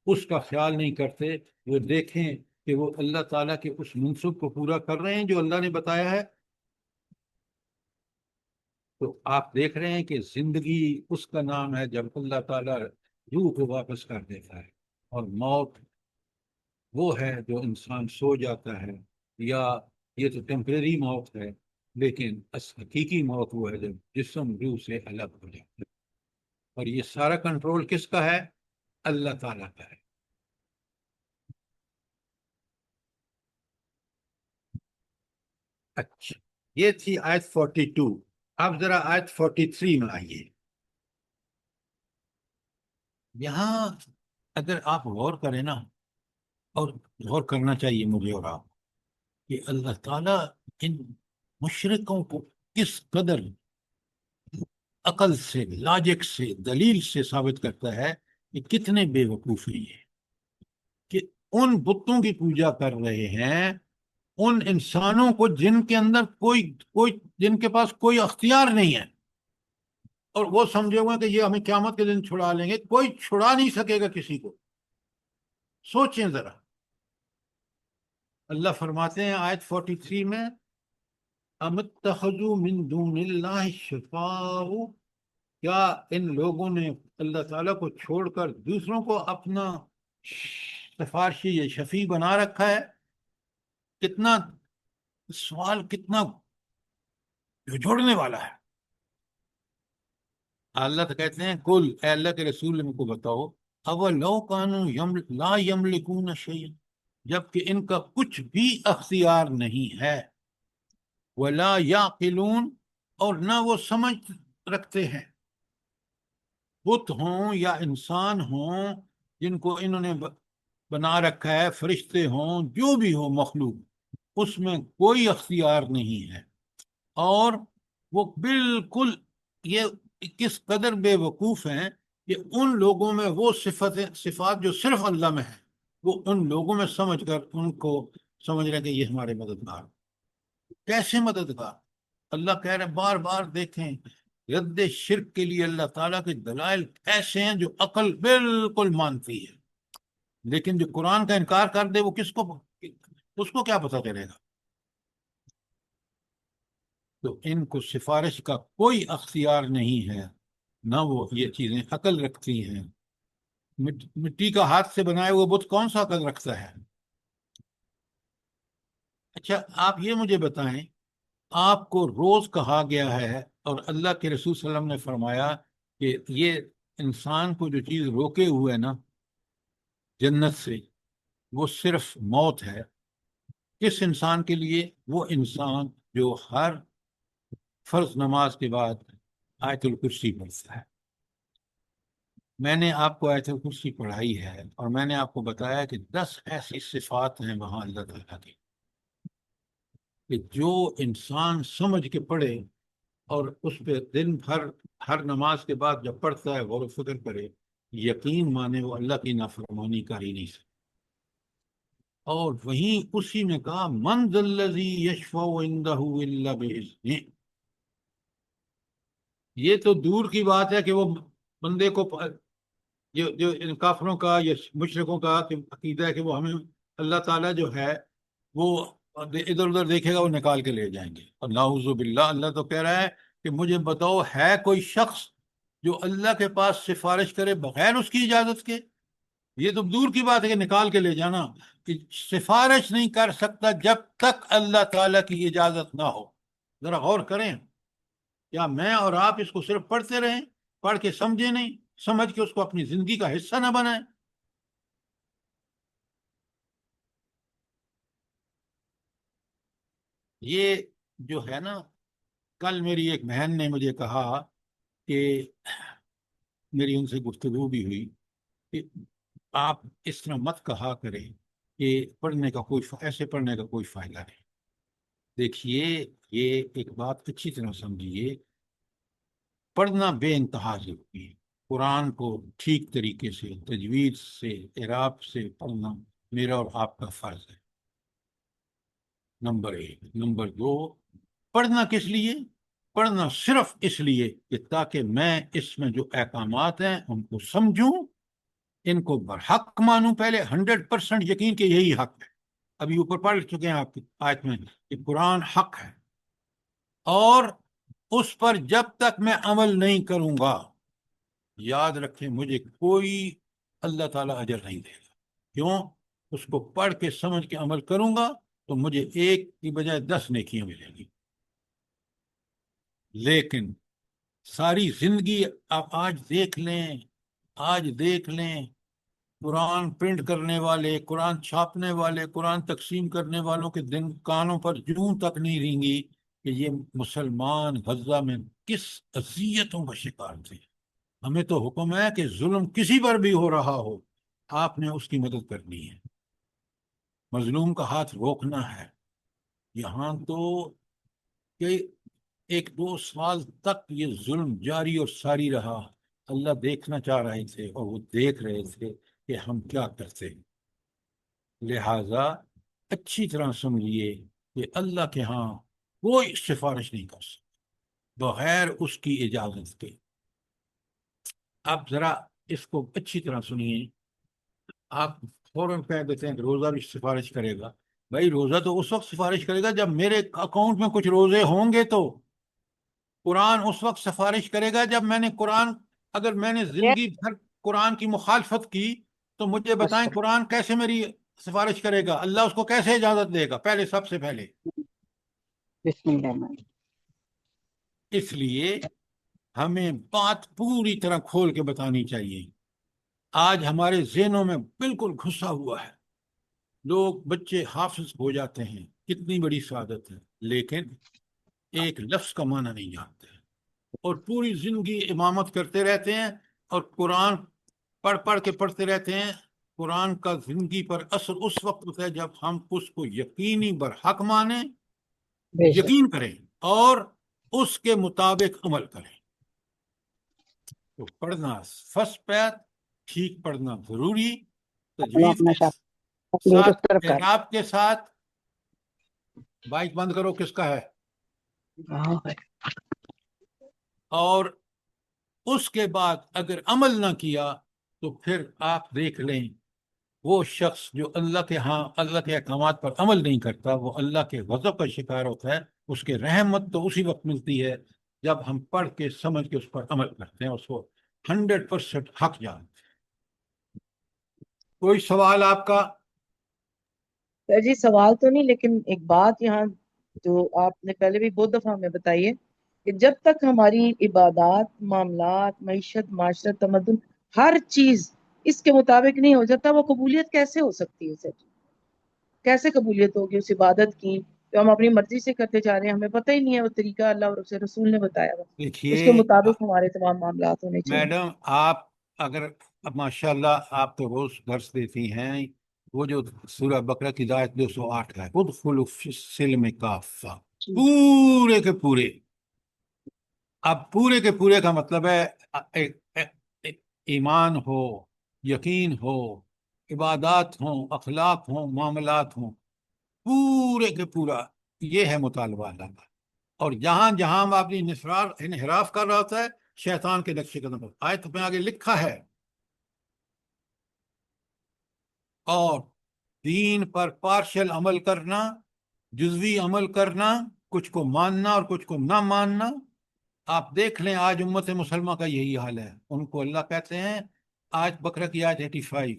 اس کا خیال نہیں کرتے۔ وہ دیکھیں کہ وہ اللہ تعالیٰ کے اس منصب کو پورا کر رہے ہیں جو اللہ نے بتایا ہے، تو آپ دیکھ رہے ہیں کہ زندگی اس کا نام ہے جب اللہ تعالیٰ روح کو واپس کر دیتا ہے، اور موت وہ ہے جو انسان سو جاتا ہے، یا یہ تو ٹیمپریری موت ہے، لیکن حقیقی موت وہ ہے جب جسم روح سے الگ ہو جاتا ہے، اور یہ سارا کنٹرول کس کا ہے؟ اللہ تعالیٰ کا ہے۔ اچھا، یہ تھی آیت 42۔ اب ذرا آیت 43 میں آئیے۔ یہاں اگر آپ غور کریں نا، اور غور کرنا چاہیے مجھے اور آپ، کہ اللہ تعالیٰ ان مشرکوں کو کس قدر عقل سے، لاجک سے، دلیل سے ثابت کرتا ہے کہ کتنے بے وقوف ہیں یہ، کہ ان بتوں کی پوجا کر رہے ہیں، ان انسانوں کو جن کے اندر جن کے پاس کوئی اختیار نہیں ہے، اور وہ سمجھے ہوئے کہ یہ ہمیں قیامت کے دن چھڑا لیں گے۔ کوئی چھڑا نہیں سکے گا کسی کو۔ سوچیں ذرا، اللہ فرماتے ہیں آیت 43 میں، ام اتخذوا من دون اللہ شفاء، کیا ان لوگوں نے اللہ تعالیٰ کو چھوڑ کر دوسروں کو اپنا سفارشی یا شفیع بنا رکھا ہے؟ کتنا سوال، کتنا جھوڑنے والا ہے۔ اللہ تو کہتے ہیں کل، اے اللہ کے رسول ان کو بتاؤ، اولو کانوا لا یملکون شیئا، جبکہ ان کا کچھ بھی اختیار نہیں ہے، ولا یعقلون، اور نہ وہ سمجھ رکھتے ہیں۔ بت ہوں یا انسان ہوں جن کو انہوں نے بنا رکھا ہے، فرشتے ہوں، جو بھی ہو مخلوق، اس میں کوئی اختیار نہیں ہے، اور وہ بالکل یہ کس قدر بے وقوف ہیں کہ ان لوگوں میں وہ صفات جو صرف اللہ میں ہیں، وہ ان لوگوں میں سمجھ کر ان کو سمجھ رہے ہیں کہ یہ ہمارے مددگار۔ کیسے مددگار؟ اللہ کہہ رہے ہیں بار بار، دیکھیں رد شرک کے لیے اللہ تعالیٰ کے دلائل ایسے ہیں جو عقل بالکل مانتی ہے۔ لیکن جو قرآن کا انکار کر دے وہ اس کو کیا پتہ چلے گا؟ تو ان کو سفارش کا کوئی اختیار نہیں ہے، نہ وہ یہ چیزیں عقل رکھتی ہیں۔ مٹی کا ہاتھ سے بنائے ہوئے بت کون سا عقل رکھتا ہے؟ اچھا آپ یہ مجھے بتائیں، آپ کو روز کہا گیا ہے اور اللہ کے رسول صلی اللہ علیہ وسلم نے فرمایا کہ یہ انسان کو جو چیز روکے ہوئے نا جنت سے، وہ صرف موت ہے۔ کس انسان کے لیے؟ وہ انسان جو ہر فرض نماز کے بعد آیت الکرسی پڑھتا ہے۔ میں نے آپ کو آیت الکرسی پڑھائی ہے اور میں نے آپ کو بتایا کہ 10 ایسی صفات ہیں وہاں اللہ تعالیٰ کی کہ جو انسان سمجھ کے پڑھے اور اس پہ دن بھر ہر نماز کے بعد جب پڑھتا ہے غور و فکر کرے، یقین مانے وہ اللہ کی نافرمانی کر ہی نہیں سکتا۔ اور وہیں اسی میں کہا من ذا الذی یشفع عندہ الا باذنہ۔ یہ تو دور کی بات ہے کہ وہ بندے کو جو ان کافروں کا یا مشرکوں کا عقیدہ ہے کہ وہ ہمیں اللہ تعالیٰ جو ہے وہ ادھر ادھر دیکھے گا وہ نکال کے لے جائیں گے، اور نعوذ باللہ اللہ تو کہہ رہا ہے کہ مجھے بتاؤ ہے کوئی شخص جو اللہ کے پاس سفارش کرے بغیر اس کی اجازت کے؟ یہ تو دور کی بات ہے کہ نکال کے لے جانا، کہ سفارش نہیں کر سکتا جب تک اللہ تعالیٰ کی اجازت نہ ہو۔ ذرا غور کریں، یا میں اور آپ اس کو صرف پڑھتے رہیں، پڑھ کے سمجھے نہیں، سمجھ کے اس کو اپنی زندگی کا حصہ نہ بنائیں۔ یہ جو ہے نا، کل میری ایک بہن نے مجھے کہا کہ میری ان سے گفتگو بھی ہوئی کہ آپ اس طرح مت کہا کریں کہ پڑھنے کا ایسے پڑھنے کا کوئی فائدہ نہیں۔ دیکھیے یہ ایک بات اچھی طرح سمجھیے، پڑھنا بے انتہا ضروری ہے۔ قرآن کو ٹھیک طریقے سے تجوید سے اعراب سے پڑھنا میرا اور آپ کا فرض ہے، نمبر 1۔ نمبر 2، پڑھنا کس لیے؟ پڑھنا صرف اس لیے کہ تاکہ میں اس میں جو احکامات ہیں ان کو سمجھوں، ان کو برحق مانوں، پہلے 100% یقین کہ یہی حق ہے۔ ابھی اوپر پڑھ چکے ہیں آپ کی آیت میں کہ قرآن حق ہے، اور اس پر جب تک میں عمل نہیں کروں گا، یاد رکھیں مجھے کوئی اللہ تعالیٰ اجر نہیں دے گا۔ کیوں؟ اس کو پڑھ کے سمجھ کے عمل کروں گا تو مجھے 1 کی بجائے 10 نیکیاں ملیں گی۔ لیکن ساری زندگی آپ آج دیکھ لیں قرآن پرنٹ کرنے والے، قرآن چھاپنے والے، قرآن تقسیم کرنے والوں کے دن کانوں پر جوں تک نہیں رینگی کہ یہ مسلمان غزہ میں کس اذیتوں کا شکار تھے۔ ہمیں تو حکم ہے کہ ظلم کسی پر بھی ہو رہا ہو، آپ نے اس کی مدد کرنی ہے، مظلوم کا ہاتھ روکنا ہے۔ یہاں تو کہ 1-2 سال تک یہ ظلم جاری اور ساری رہا، اللہ دیکھنا چاہ رہے تھے اور وہ دیکھ رہے تھے کہ ہم کیا کرتے ہیں۔ لہذا اچھی طرح سمجھیے کہ اللہ کے ہاں کوئی سفارش نہیں کر سکتا بغیر اس کی اجازت کے۔ آپ ذرا اس کو اچھی طرح سنیے، آپ فوراً کہہ دیتے ہیں کہ روزہ بھی سفارش کرے گا۔ بھائی روزہ تو اس وقت سفارش کرے گا جب میرے اکاؤنٹ میں کچھ روزے ہوں گے، تو قرآن اس وقت سفارش کرے گا جب اگر میں نے زندگی بھر قرآن کی مخالفت کی تو مجھے بتائیں قرآن کیسے میری سفارش کرے گا؟ اللہ اس کو کیسے اجازت دے گا؟ سب سے پہلے بسم اللہ الرحمن الرحیم۔ اس لیے ہمیں بات پوری طرح کھول کے بتانی چاہیے۔ آج ہمارے ذہنوں میں بالکل گھسا ہوا ہے، لوگ بچے حافظ ہو جاتے ہیں، کتنی بڑی سعادت ہے، لیکن ایک لفظ کا معنی نہیں جانتے، اور پوری زندگی امامت کرتے رہتے ہیں اور قرآن پڑھ کے پڑھتے رہتے ہیں۔ قرآن کا زندگی پر اثر اس وقت ہوتا ہے جب ہم اس کو یقینی برحق مانیں، بے شک یقین کریں اور اس کے مطابق عمل کریں۔ تو پڑھنا فرسٹ پیر، ٹھیک پڑھنا ضروری، تجوید اپنا کے تکلیف اس ساتھ، طرف کر اعراب کے ساتھ۔ بائک بند کرو، کس کا ہے؟ اور اس کے بعد اگر عمل نہ کیا تو پھر آپ دیکھ لیں وہ شخص جو اللہ کے ہاں اللہ کے احکامات پر عمل نہیں کرتا وہ اللہ کے غضب کا شکار ہوتا ہے. اس کے رحمت تو اسی وقت ملتی ہے جب ہم پڑھ کے سمجھ کے اس پر عمل کرتے ہیں, اس کو 100% حق جانتے ہیں. کوئی سوال آپ کا؟ سر جی سوال تو نہیں، لیکن ایک بات یہاں جو آپ نے پہلے بھی بہت دفعہ ہمیں بتائی ہے کہ جب تک ہماری عبادات، معاملات، معیشت، معاشرت، تمدن، ہر چیز اس کے مطابق نہیں ہو جاتا، وہ قبولیت کیسے ہو سکتی ہے سر جی؟ کیسے قبولیت ہوگی اس عبادت کی جو ہم اپنی مرضی سے کرتے جا رہے ہیں؟ ہمیں پتہ ہی نہیں ہے وہ طریقہ اللہ اور اس کے رسول نے بتایا ہوا، اس کے دیکھیے مطابق ہمارے تمام معاملات ہونے چاہیے. میڈم, آپ اگر ماشاء اللہ آپ تو روز درس دیتی ہیں, وہ جو سورہ بقرہ کی آیت 208 ہے, ادخلوا فی السلم کافہ, پورے کے پورے. اب پورے کے پورے کا مطلب ہے ایمان ہو, یقین ہو, عبادات ہوں, اخلاق ہوں, معاملات ہوں, پورے کے پورا. یہ ہے مطالبہ اللہ کا. اور جہاں جہاں آپ اپنی انحراف کر رہا ہوتا ہے شیطان کے نقش قدم پر. آیت میں آگے لکھا ہے اور دین پر پارشل عمل کرنا, جزوی عمل کرنا, کچھ کو ماننا اور کچھ کو نہ ماننا. آپ دیکھ لیں آج امت مسلمہ کا یہی حال ہے. ان کو اللہ کہتے ہیں آج بقرہ کی آیت 85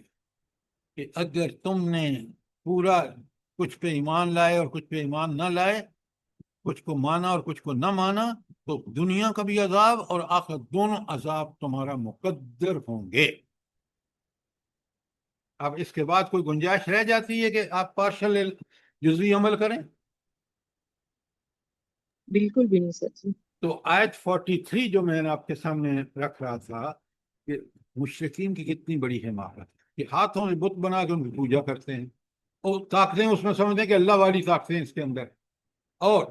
کہ اگر تم نے پورا کچھ پہ ایمان لائے اور کچھ پہ ایمان نہ لائے, کچھ کو مانا اور کچھ کو نہ مانا, تو دنیا کا بھی عذاب اور آخرت دونوں عذاب تمہارا مقدر ہوں گے. اب اس کے بعد کوئی گنجائش رہ جاتی ہے کہ آپ پارشل جزوی عمل کریں؟ بالکل بھی نہیں سر جی. تو آیت 43 جو میں نے آپ کے سامنے رکھ رہا تھا کہ مشرکین کی کتنی بڑی حماقت ہے کہ ہاتھوں میں بت بنا کے ان کی پوجا کرتے ہیں, اور طاقتیں اس میں سمجھتے ہیں کہ اللہ والی طاقتیں اس کے اندر. اور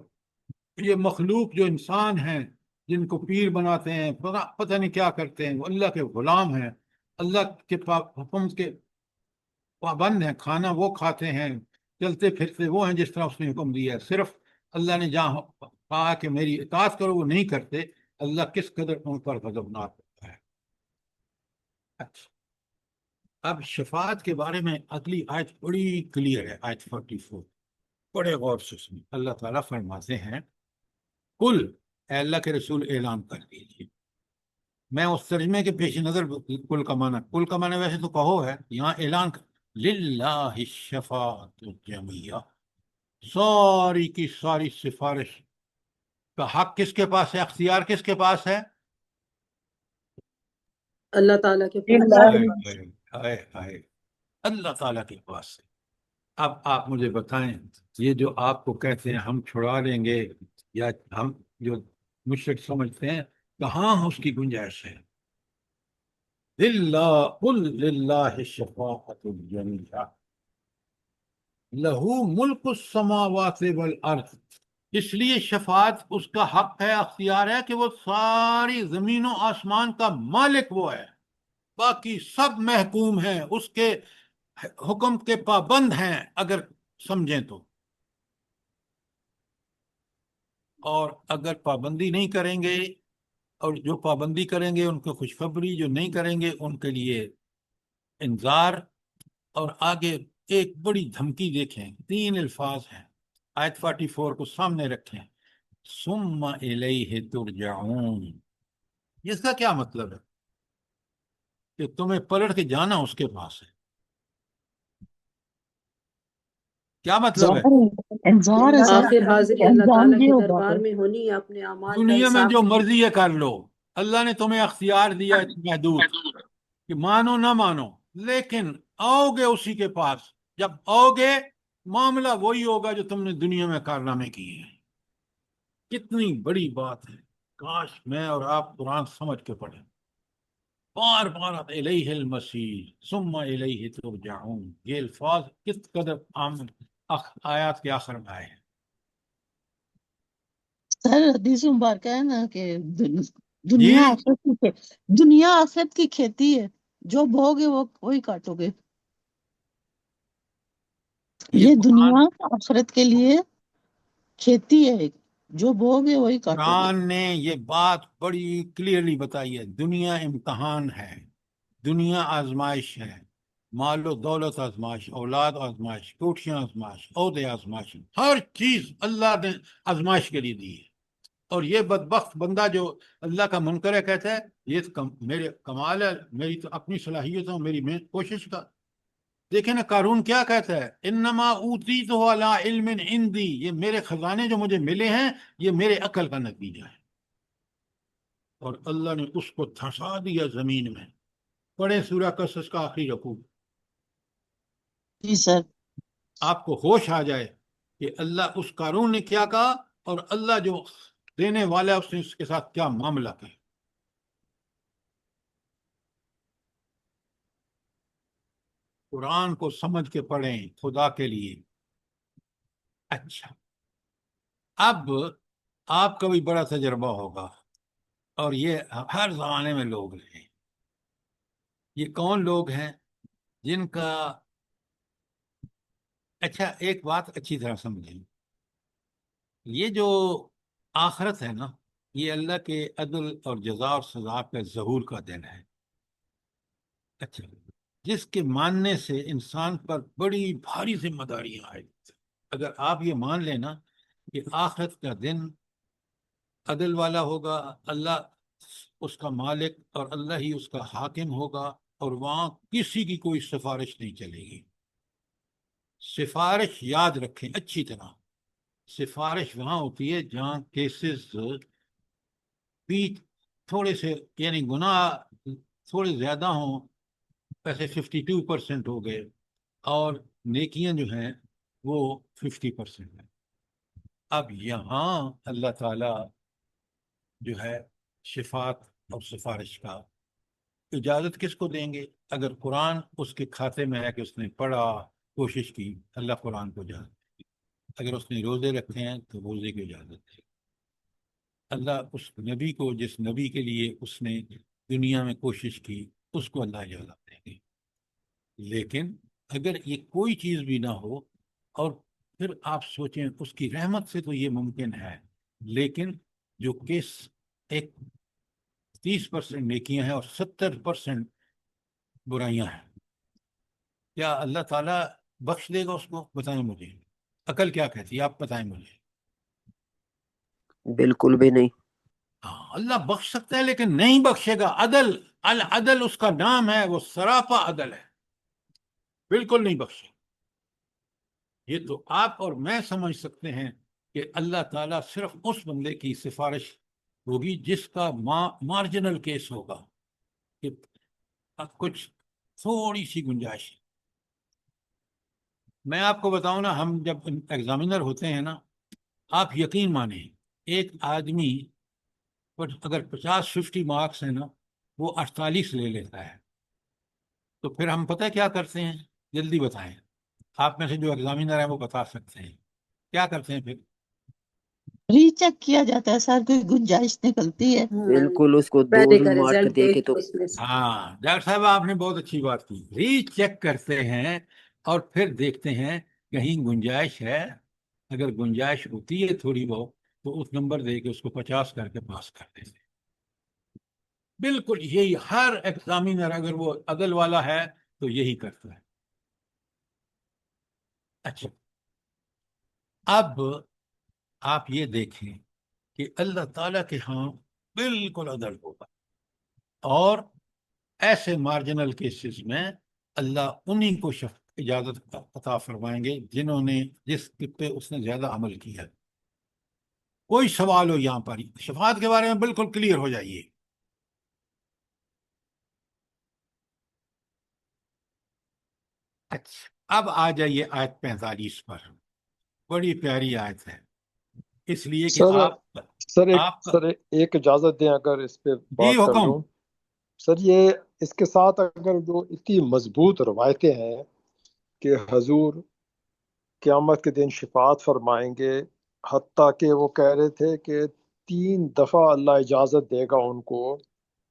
یہ مخلوق جو انسان ہیں جن کو پیر بناتے ہیں, پتہ نہیں کیا کرتے ہیں, وہ اللہ کے غلام ہیں, اللہ کے حکم کے پابند ہیں, کھانا وہ کھاتے ہیں, چلتے پھرتے وہ ہیں جس طرح اس نے حکم دیا ہے. صرف اللہ نے جہاں کہا کہ میری اطاعت کرو وہ نہیں کرتے, اللہ کس قدر ان پر غضبناک ہوتا ہے. اچھا, اب شفاعت کے بارے میں اگلی آیت بڑی کلیئر ہے, آیت 44. بڑے غور سے سنیں. اللہ تعالیٰ فرماتے ہیں کل, اے اللہ کے رسول اعلان کر دیجیے. میں اس ترجمے کے پیش نظر کل کا معنی ویسے تو کہو ہے, یہاں اعلان للہ الشفاعۃ الجمیع, ساری کی ساری سفارش کا حق کس کے پاس ہے, اختیار کس کے پاس ہے؟ اللہ تعالیٰ کے پاس. اللہ تعالیٰ کے پاس ہے. اب آپ مجھے بتائیں, یہ جو آپ کو کہتے ہیں ہم چھڑا لیں گے, یا ہم جو مشرک سمجھتے ہیں, کہاں اس کی گنجائش ہے؟ قل للہ الشفاعۃ الجمیع لہو ملک السماوات والارض. اس لیے شفاعت اس کا حق ہے, اختیار ہے کہ وہ ساری زمین و آسمان کا مالک وہ ہے, باقی سب محکوم ہیں, اس کے حکم کے پابند ہیں اگر سمجھیں تو. اور اگر پابندی نہیں کریں گے, اور جو پابندی کریں گے ان کو خوشخبری, جو نہیں کریں گے ان کے لیے انذار. اور آگے ایک بڑی دھمکی دیکھیں, 3 الفاظ ہیں, آیت 44 کو سامنے رکھیں, ثم الیہ ترجعون. اس کا کیا مطلب ہے؟ کہ تمہیں پلٹ کے جانا اس کے پاس ہے. کیا مطلب ہے؟ انذار ہے سر. آخر حاضری اللہ انجام تعالیٰ یہ کے ہوگا دربار پھر. میں ہونی ہے, اپنے اعمال کا دنیا میں حساب. جو مرضی ہے کر لو, اللہ نے تمہیں اختیار دیا ہے محدود کہ مانو نہ مانو, لیکن آؤ گے اسی کے پاس. جب آؤ گے معاملہ وہی ہوگا جو تم نے دنیا میں کارنامے کیے ہیں. کتنی بڑی بات ہے, کاش میں اور آپ قرآن سمجھ کے پڑھیں. بار بار الیہ المصیر ثم الیہ ترجعون, یہ الفاظ کس قدر عام آیات کے آخر میں آئے ہیں. سر حدیث مبارکہ ہے نا کہ جی دنیا آخرت کی کھیتی ہے, جو بوگے وہ وہی کاٹو گے. یہ قرآن دنیا آخرت کے لیے کھیتی ہے, جو بوگے وہی کاٹو گے. قرآن نے یہ بات بڑی کلیئرلی بتائی ہے. دنیا امتحان ہے, دنیا آزمائش ہے, مال و دولت آزمائش، اولاد آزمائش، کوٹیاں آزمائش، عہدے آزمائش، ہر چیز اللہ نے آزمائش کے لیے دی ہے۔ اور یہ بدبخت بندہ جو اللہ کا منکر ہے کہتا ہے یہ تو میرے کمال ہے، میری تو اپنی صلاحیتوں، میری کوشش کا۔ دیکھیں نا قارون کیا کہتا ہے، انما اوتیتہ علی علم عندی، یہ میرے خزانے جو مجھے ملے ہیں یہ میرے عقل کا نتیجہ ہے۔ اور اللہ نے اس کو دھسا دیا زمین میں۔ پڑھیں سورہ قصص کا آخری رکوع، جی سر۔ آپ کو ہوش آ جائے کہ اللہ اس قارون نے کیا کہا اور اللہ جو دینے والا ہے اس نے اس کے ساتھ کیا معاملہ کیا۔ قرآن کو سمجھ کے پڑھیں خدا کے لیے۔ اچھا، اب آپ کا بھی بڑا تجربہ ہوگا اور یہ ہر زمانے میں لوگ ہیں۔ یہ کون لوگ ہیں جن کا، اچھا ایک بات اچھی طرح سمجھیں، یہ جو آخرت ہے نا یہ اللہ کے عدل اور جزا اور سزا کا ظہور کا دن ہے۔ اچھا، جس کے ماننے سے انسان پر بڑی بھاری ذمہ داریاں آئی۔ اگر آپ یہ مان لیں نا کہ آخرت کا دن عدل والا ہوگا، اللہ اس کا مالک اور اللہ ہی اس کا حاکم ہوگا، اور وہاں کسی کی کوئی سفارش نہیں چلے گی۔ سفارش یاد رکھیں اچھی طرح، سفارش وہاں ہوتی ہے جہاں کیسز بھی تھوڑے سے، یعنی گناہ تھوڑے زیادہ ہوں، ویسے 52% ہو گئے اور نیکیاں جو ہیں وہ 50% ہیں۔ اب یہاں اللہ تعالیٰ جو ہے شفاعت اور سفارش کا اجازت کس کو دیں گے؟ اگر قرآن اس کے کھاتے میں ہے کہ اس نے پڑھا، کوشش کی، اللہ قرآن کو اجازت دے گا۔ اگر اس نے روزے رکھے ہیں تو روزے کی اجازت دے گا۔ اللہ اس نبی کو، جس نبی کے لیے اس نے دنیا میں کوشش کی، اس کو اللہ اجازت دیں گے۔ لیکن اگر یہ کوئی چیز بھی نہ ہو، اور پھر آپ سوچیں اس کی رحمت سے تو یہ ممکن ہے، لیکن جو کس ایک 30% نیکیاں ہیں اور 70% برائیاں ہیں، کیا اللہ تعالیٰ بخش دے گا اس کو؟ بتائیں مجھے، عقل کیا کہتی ہے؟ آپ بتائیں مجھے۔ بالکل بھی نہیں۔ ہاں، اللہ بخش سکتا ہے لیکن نہیں بخشے گا۔ عدل، العدل اس کا نام ہے، وہ سراپا عدل ہے، بالکل نہیں بخشے۔ یہ تو آپ اور میں سمجھ سکتے ہیں کہ اللہ تعالیٰ صرف اس بندے کی سفارش ہوگی جس کا مارجنل کیس ہوگا، کہ کچھ تھوڑی سی گنجائش ہے۔ میں آپ کو بتاؤں نا، ہم جب ایگزامینر ہوتے ہیں نا، آپ یقین مانیں ایک آدمی پر اگر 50 مارکس ہیں نا، وہ 48 لے لیتا ہے، تو پھر ہم پتہ کیا کرتے ہیں؟ جلدی بتائیں، آپ میں سے جو ایگزامینر ہیں وہ بتا سکتے ہیں کیا کرتے ہیں پھر؟ ری چیک کیا جاتا ہے سر، کوئی گنجائش نکلتی ہے۔ بالکل، اس کو پہلے 2 کا مارک رزلٹ دے کے دیکھ تو کے اس میں سے ہاں ڈاکٹر صاحب آپ نے بہت اچھی بات کی، ری چیک کرتے ہیں اور پھر دیکھتے ہیں کہیں گنجائش ہے۔ اگر گنجائش ہوتی ہے تھوڑی بہت تو اس نمبر دے کے اس کو 50 کر کے پاس کر دیتے ہیں۔ بالکل یہی ہر ایگزامینر اگر وہ عدل والا ہے تو یہی کرتا ہے۔ اچھا، اب آپ یہ دیکھیں کہ اللہ تعالیٰ کے ہاں بالکل عدل ہوگا، اور ایسے مارجنل کیسز میں اللہ انہی کو اجازت عطا فرمائیں گے جنہوں نے، جس پہ اس نے زیادہ عمل کیا۔ کوئی سوال ہو یہاں پر، شفاعت کے بارے میں بالکل کلیئر ہو جائیے۔ اچھا، اب آ جائیے آیت 45 پر، بڑی پیاری آیت ہے، اس لیے کہ سر آپ کا ایک اجازت دیں اگر اس پہ جی بات کر حکم۔ لوں سر۔ یہ اس کے ساتھ اگر جو اتنی مضبوط روایتیں ہیں کہ حضور قیامت کے دن شفاعت فرمائیں گے، حتیٰ کہ وہ کہہ رہے تھے کہ 3 دفعہ اللہ اجازت دے گا ان کو،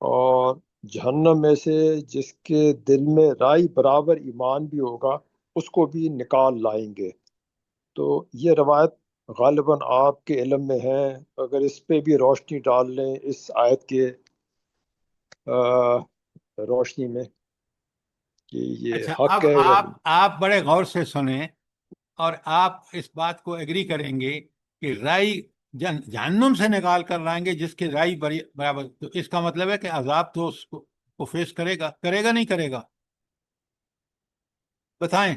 اور جہنم میں سے جس کے دل میں رائی برابر ایمان بھی ہوگا اس کو بھی نکال لائیں گے۔ تو یہ روایت غالباً آپ کے علم میں ہے، اگر اس پہ بھی روشنی ڈال لیں اس آیت کے روشنی میں۔ کہ یہ اچھا حق اب ہے یا نہیں. آپ بڑے غور سے سنیں اور آپ اس بات کو ایگری کریں گے کہ رائی جہنم سے نکال کر لائیں گے جس کی رائی برابر، تو اس کا مطلب ہے کہ عذاب تو اس کو فیس کرے گا نہیں کرے گا؟ بتائیں،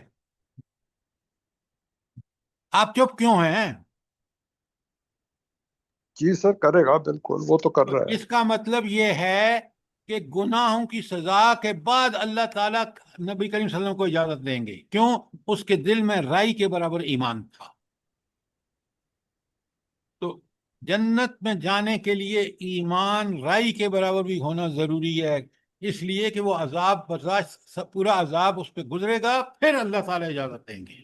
آپ چپ کیوں ہیں؟ جی سر کرے گا، بالکل وہ تو کر تو رہا ہے. اس کا مطلب یہ ہے کہ گناہوں کی سزا کے بعد اللہ تعالیٰ نبی کریم صلی اللہ علیہ وسلم کو اجازت دیں گے، کیوں؟ اس کے دل میں رائی کے برابر ایمان تھا. تو جنت میں جانے کے لیے ایمان رائی کے برابر بھی ہونا ضروری ہے، اس لیے کہ وہ عذاب برداشت، پورا عذاب اس پہ گزرے گا، پھر اللہ تعالیٰ اجازت دیں گے.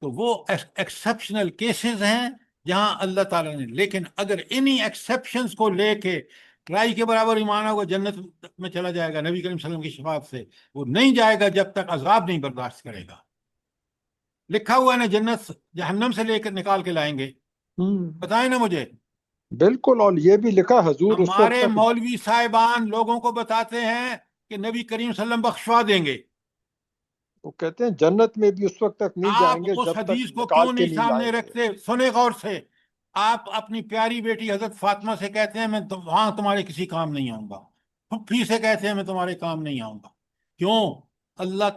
تو وہ ایکسیپشنل کیسز ہیں جہاں اللہ تعالیٰ نے، لیکن اگر انہی ایکسیپشنز کو لے کے رائی کے برابر ایمان ہوگا جنت میں چلا جائے گا نبی کریم صلی اللہ علیہ وسلم کی شفاعت سے، وہ نہیں جائے گا جب تک عذاب نہیں برداشت کرے گا. لکھا ہوا ہے نا، جنت جہنم سے لے کر نکال کے لائیں گے. بتائیں نا مجھے. بالکل، اور یہ بھی لکھا حضور اس وقت ہمارے تک. مولوی صاحبان لوگوں کو بتاتے ہیں کہ نبی کریم صلی اللہ علیہ وسلم بخشوا دیں گے. وہ کہتے ہیں جنت میں بھی اس وقت تک نہیں جائیں آپ گے اس جب تک حدیث کو نکال کیوں کے نہیں نہیں سامنے لائیں گے. رکھتے؟ سنے غور سے. آپ اپنی پیاری بیٹی حضرت فاطمہ سے کہتے ہیں میں وہاں تمہارے کسی کام نہیں آؤں گا. پھپھی سے کہتے ہیں میں تمہارے کام نہیں آؤں گا. کیوں؟ اللہ،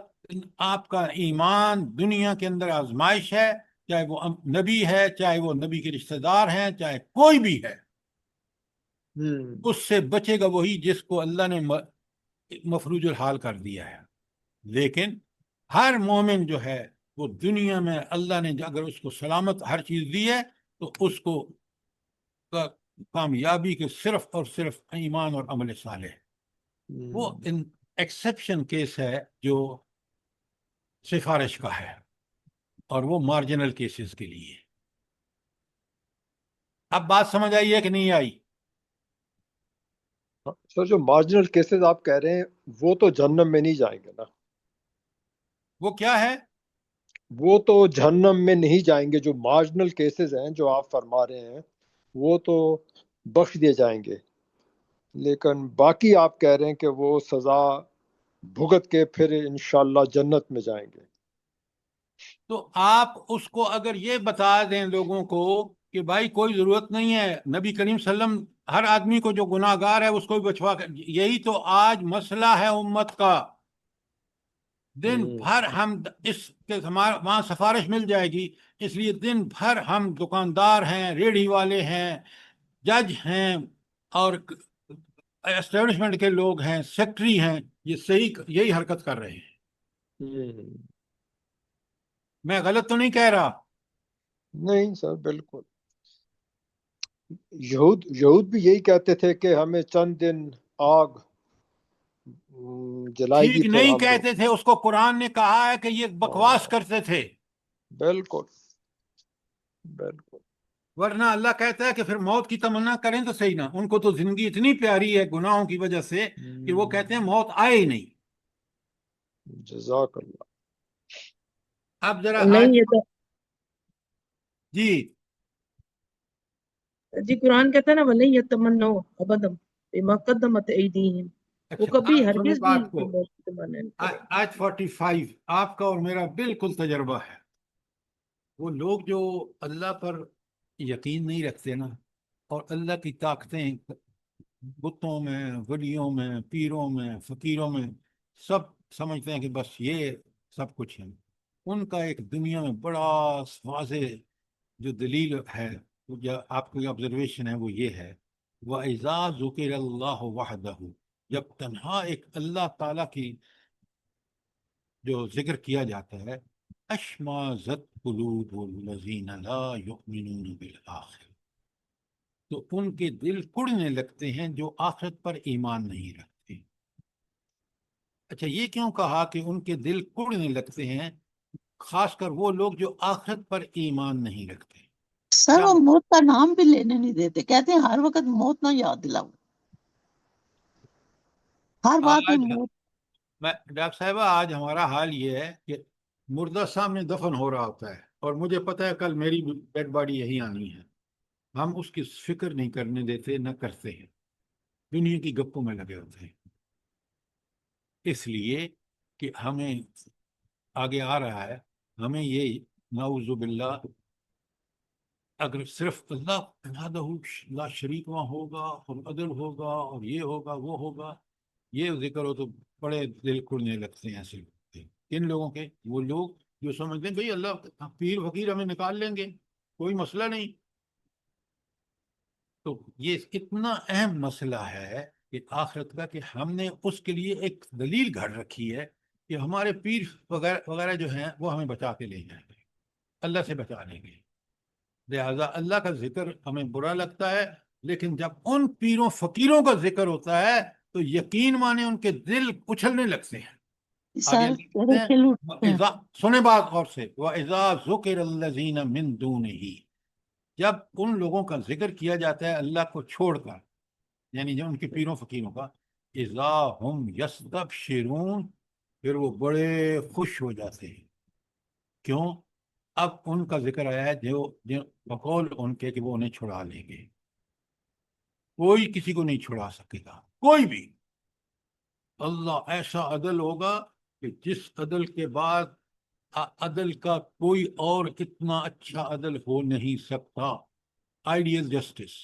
آپ کا ایمان دنیا کے اندر آزمائش ہے، چاہے وہ نبی ہے، چاہے وہ نبی کے رشتہ دار ہیں، چاہے کوئی بھی ہے. اس سے بچے گا وہی جس کو اللہ نے مفروج الحال کر دیا ہے. لیکن ہر مومن جو ہے وہ دنیا میں اللہ نے اگر اس کو سلامت ہر چیز دی ہے تو اس کو کامیابی کے صرف اور صرف ایمان اور عمل صالح. وہ ایکسیپشن کیس ہے جو سفارش کا ہے، اور وہ مارجنل کیسز کے لیے. اب بات سمجھ آئی ہے کہ نہیں آئی؟ سر جو مارجنل کیسز آپ کہہ رہے ہیں وہ تو جہنم میں نہیں جائیں گے نا. وہ کیا ہے؟ وہ تو جہنم میں نہیں جائیں گے. جو مارجنل کیسز ہیں جو آپ فرما رہے ہیں وہ تو بخش دیے جائیں گے، لیکن باقی آپ کہہ رہے ہیں کہ وہ سزا بھگت کے پھر انشاءاللہ جنت میں جائیں گے. تو آپ اس کو اگر یہ بتا دیں لوگوں کو کہ بھائی کوئی ضرورت نہیں ہے، نبی کریم صلی اللہ علیہ وسلم ہر آدمی کو جو گناہ گار ہے اس کو بھی بچوا کر، یہی تو آج مسئلہ ہے امت کا. دن بھر ہم اس کے وہاں سفارش مل جائے گی، اس لیے دن بھر ہم دکاندار ہیں، ریڑھی والے ہیں، جج ہیں، اور اسٹیبلشمنٹ کے لوگ ہیں، سیکٹری ہیں، یہ صحیح یہی حرکت کر رہے ہیں. میں غلط تو نہیں کہہ رہا؟ نہیں سر بالکل. یہود بھی یہی کہتے تھے کہ ہمیں چند دن آگ جلائے گی ٹھیک پھر نہیں ہم لوگ. کہتے تھے، اس کو قرآن نے کہا ہے کہ یہ بکواس کرتے تھے. بالکل بالکل. ورنہ اللہ کہتا ہے کہ پھر موت کی تمنا کریں تو صحیح نہ. ان کو تو زندگی اتنی پیاری ہے گناہوں کی وجہ سے کہ وہ کہتے ہیں موت آئے ہی نہیں. جزاک اللہ. اب ذرا نہیں آج یہ تو جی جی قرآن کہتا ہے نا وَلَن يَتَمَنَّوْا أَبَدًا بِمَا قَدَّمَتْ أَيْدِيهِمْ، وہ اچھا کبھی آپ سنیں ہرگز بھی بات کو. موت کی تمنا نہیں کریں گے. آج 45 آپ کا اور میرا بالکل تجربہ ہے. وہ لوگ جو اللہ پر یقین نہیں رکھتے نا، اور اللہ کی طاقتیں بتوں میں، ولیوں میں، پیروں میں، فقیروں میں سب سمجھتے ہیں کہ بس یہ سب کچھ ہے. ان کا ایک دنیا میں بڑا واضح جو دلیل ہے، جو آپ کی آبزرویشن ہے، وہ یہ ہے وَإِذَا ذُكِرَ اللَّهُ وَحْدَهُ، جب تنہا ایک اللہ تعالیٰ کی جو ذکر کیا جاتا ہے، اشمازت قلوب الذین لا یؤمنون بالآخر، تو ان کے دل کڑنے لگتے ہیں جو آخرت پر ایمان نہیں رکھتے. اچھا یہ کیوں کہا کہ ان کے دل کڑنے لگتے ہیں؟ خاص کر وہ لوگ جو آخرت پر ایمان نہیں رکھتے. سر کیا وہ موت کا نام بھی لینے نہیں دیتے، کہتے ہیں ہر وقت موت نہ یاد دلاؤ، ہر بات میں آج موت. میں ڈاکٹر صاحبہ آج ہمارا حال یہ ہے کہ مردہ سامنے دفن ہو رہا ہوتا ہے اور مجھے پتہ ہے کل میری ڈیڈ باڈی یہی آنی ہے. ہم اس کی فکر نہیں کرنے دیتے، نہ کرتے ہیں، دنیا کی گپوں میں لگے ہوتے ہیں. اس لیے کہ ہمیں آگے آ رہا ہے، ہمیں یہ نعوذ باللہ اگر صرف اللہ وحدہ لا شریک وہاں ہوگا اور عدل ہوگا اور یہ ہوگا وہ ہوگا، یہ ذکر ہو تو بڑے دل کھلنے لگتے ہیں ایسے لوگ۔ کن لوگوں کے؟ وہ لوگ جو سمجھتے ہیں بھئی اللہ پیر فقیر ہمیں نکال لیں گے، کوئی مسئلہ نہیں۔ تو یہ اتنا اہم مسئلہ ہے کہ آخرت کا، کہ ہم نے اس کے لیے ایک دلیل گھڑ رکھی ہے کہ ہمارے پیر وغیرہ جو ہیں وہ ہمیں بچا کے لے جائیں گے، اللہ سے بچا لیں گے۔ لہذا اللہ کا ذکر ہمیں برا لگتا ہے، لیکن جب ان پیروں فقیروں کا ذکر ہوتا ہے تو یقین مانے ان کے دل اچھلنے لگتے ہیں۔ آگے سر اللہ کہتے تیرے ہیں کھل اٹھتے ہیں۔ سنیں بات غور سے، وَإِذَا ذُكِرَ الَّذِينَ مِن دُونِهِ، جب ان لوگوں کا ذکر کیا جاتا ہے اللہ کو چھوڑ کر، یعنی جو ان کے پیروں فقیروں کا، اذا ہم یستبشرون، پھر وہ بڑے خوش ہو جاتے ہیں۔ کیوں؟ اب ان کا ذکر آیا ہے جو بقول ان کے کہ وہ انہیں چھڑا لیں گے۔ کوئی کسی کو نہیں چھڑا سکے گا، کوئی بھی۔ اللہ ایسا عدل ہوگا کہ جس عدل کے بعد عدل کا کوئی اور اتنا اچھا عدل ہو نہیں سکتا، آئیڈیل جسٹس۔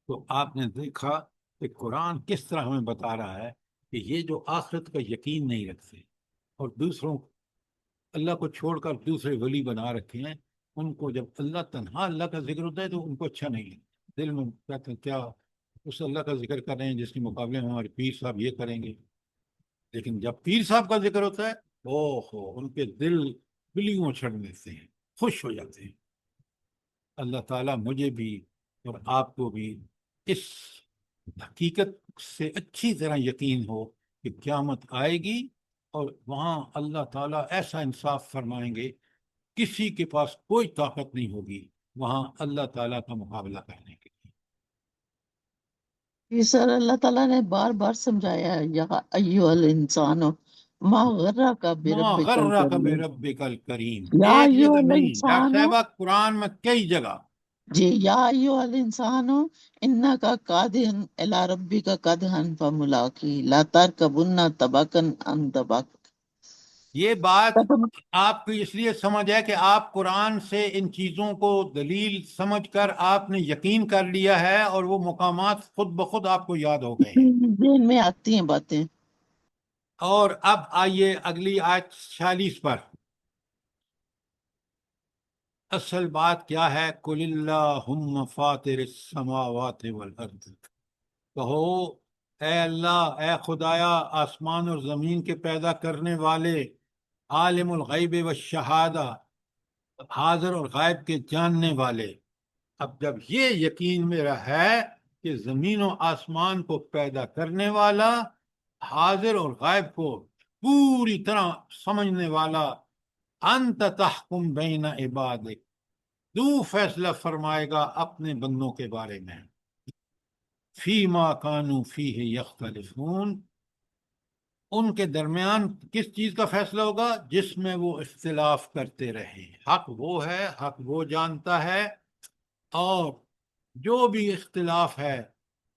تو آپ نے دیکھا کہ قرآن کس طرح ہمیں بتا رہا ہے کہ یہ جو آخرت کا یقین نہیں رکھتے اور دوسروں اللہ کو چھوڑ کر دوسرے ولی بنا رکھے ہیں، ان کو جب اللہ تنہا اللہ کا ذکر ہوتا ہے تو ان کو اچھا نہیں لگتا، دل میں کہتے ہیں کیا اس اللہ کا ذکر کر رہے ہیں جس کے مقابلے میں ہمارے پیر صاحب یہ کریں گے۔ لیکن جب پیر صاحب کا ذکر ہوتا ہے، ان کے دل بلیوں چھڑ دیتے ہیں، خوش ہو جاتے ہیں۔ اللہ تعالیٰ مجھے بھی اور آپ کو بھی اس حقیقت سے اچھی طرح یقین ہو کہ قیامت آئے گی اور وہاں اللہ تعالیٰ ایسا انصاف فرمائیں گے، کسی کے پاس کوئی طاقت نہیں ہوگی وہاں اللہ تعالیٰ کا مقابلہ کرنے کے لیے۔ جی سر، اللہ تعالیٰ نے بار بار سمجھایا ہے، یا ایھا الانسان ما غرک ما بربک غرک الکریم، بربک الکریم، یا ایک ایھا جگہ نہیں، ڈاکٹر الانسان، صاحبہ قرآن میں کئی جگہ۔ جی، یا ایھا الانسان انک کادح الی ربک کدحا فملاقی لا ترکبن طبقا عن طبق۔ یہ بات آپ کو اس لیے سمجھ ہے کہ آپ قرآن سے ان چیزوں کو دلیل سمجھ کر آپ نے یقین کر لیا ہے اور وہ مقامات خود بخود آپ کو یاد ہو گئے ہیں۔ ذہن میں آتی ہیں باتیں۔ اور اب آئیے اگلی آیت 46 پر۔ اصل بات کیا ہے؟ قل اللہم فاطر السماوات والارض، کہو اے اللہ، اے خدایا آسمان اور زمین کے پیدا کرنے والے، عالم الغیب والشہادہ، حاضر اور غائب کے جاننے والے۔ اب جب یہ یقین میرا ہے کہ زمین و آسمان کو پیدا کرنے والا، حاضر اور غائب کو پوری طرح سمجھنے والا، انت تحکم بین عبادک، تو فیصلہ فرمائے گا اپنے بندوں کے بارے میں، فیما کانوا فیہ یختلفون، ان کے درمیان کس چیز کا فیصلہ ہوگا؟ جس میں وہ اختلاف کرتے رہے۔ حق وہ ہے، حق وہ جانتا ہے، اور جو بھی اختلاف ہے،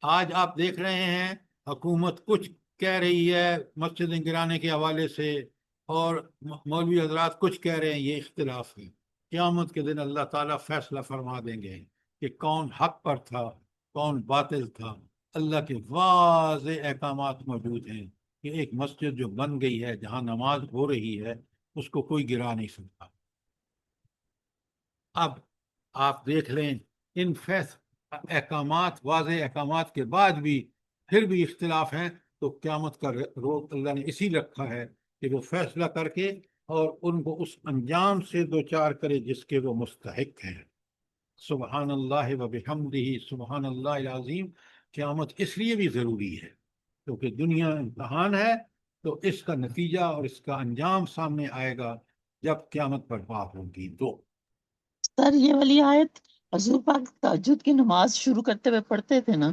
آج آپ دیکھ رہے ہیں حکومت کچھ کہہ رہی ہے مسجدیں گرانے کے حوالے سے، اور مولوی حضرات کچھ کہہ رہے ہیں، یہ اختلاف ہے۔ قیامت کے دن اللہ تعالیٰ فیصلہ فرما دیں گے کہ کون حق پر تھا، کون باطل تھا۔ اللہ کے واضح احکامات موجود ہیں کہ ایک مسجد جو بن گئی ہے، جہاں نماز ہو رہی ہے، اس کو کوئی گرا نہیں سکتا۔ اب آپ دیکھ لیں ان احکامات، واضح احکامات کے بعد بھی پھر بھی اختلاف ہیں، تو قیامت کا روز اللہ نے اسی رکھا ہے کہ وہ فیصلہ کر کے اور ان کو اس انجام سے دوچار کرے جس کے وہ مستحق ہیں۔ سبحان اللہ و بحمدہ، سبحان اللہ العظیم۔ قیامت اس لیے بھی ضروری ہے کیونکہ دنیا امتحان ہے، تو اس کا نتیجہ اور اس کا انجام سامنے آئے گا جب قیامت برپا ہوگی۔ تو سر یہ والی آیت حضور پاک تہجد کی نماز شروع کرتے ہوئے پڑھتے تھے نا؟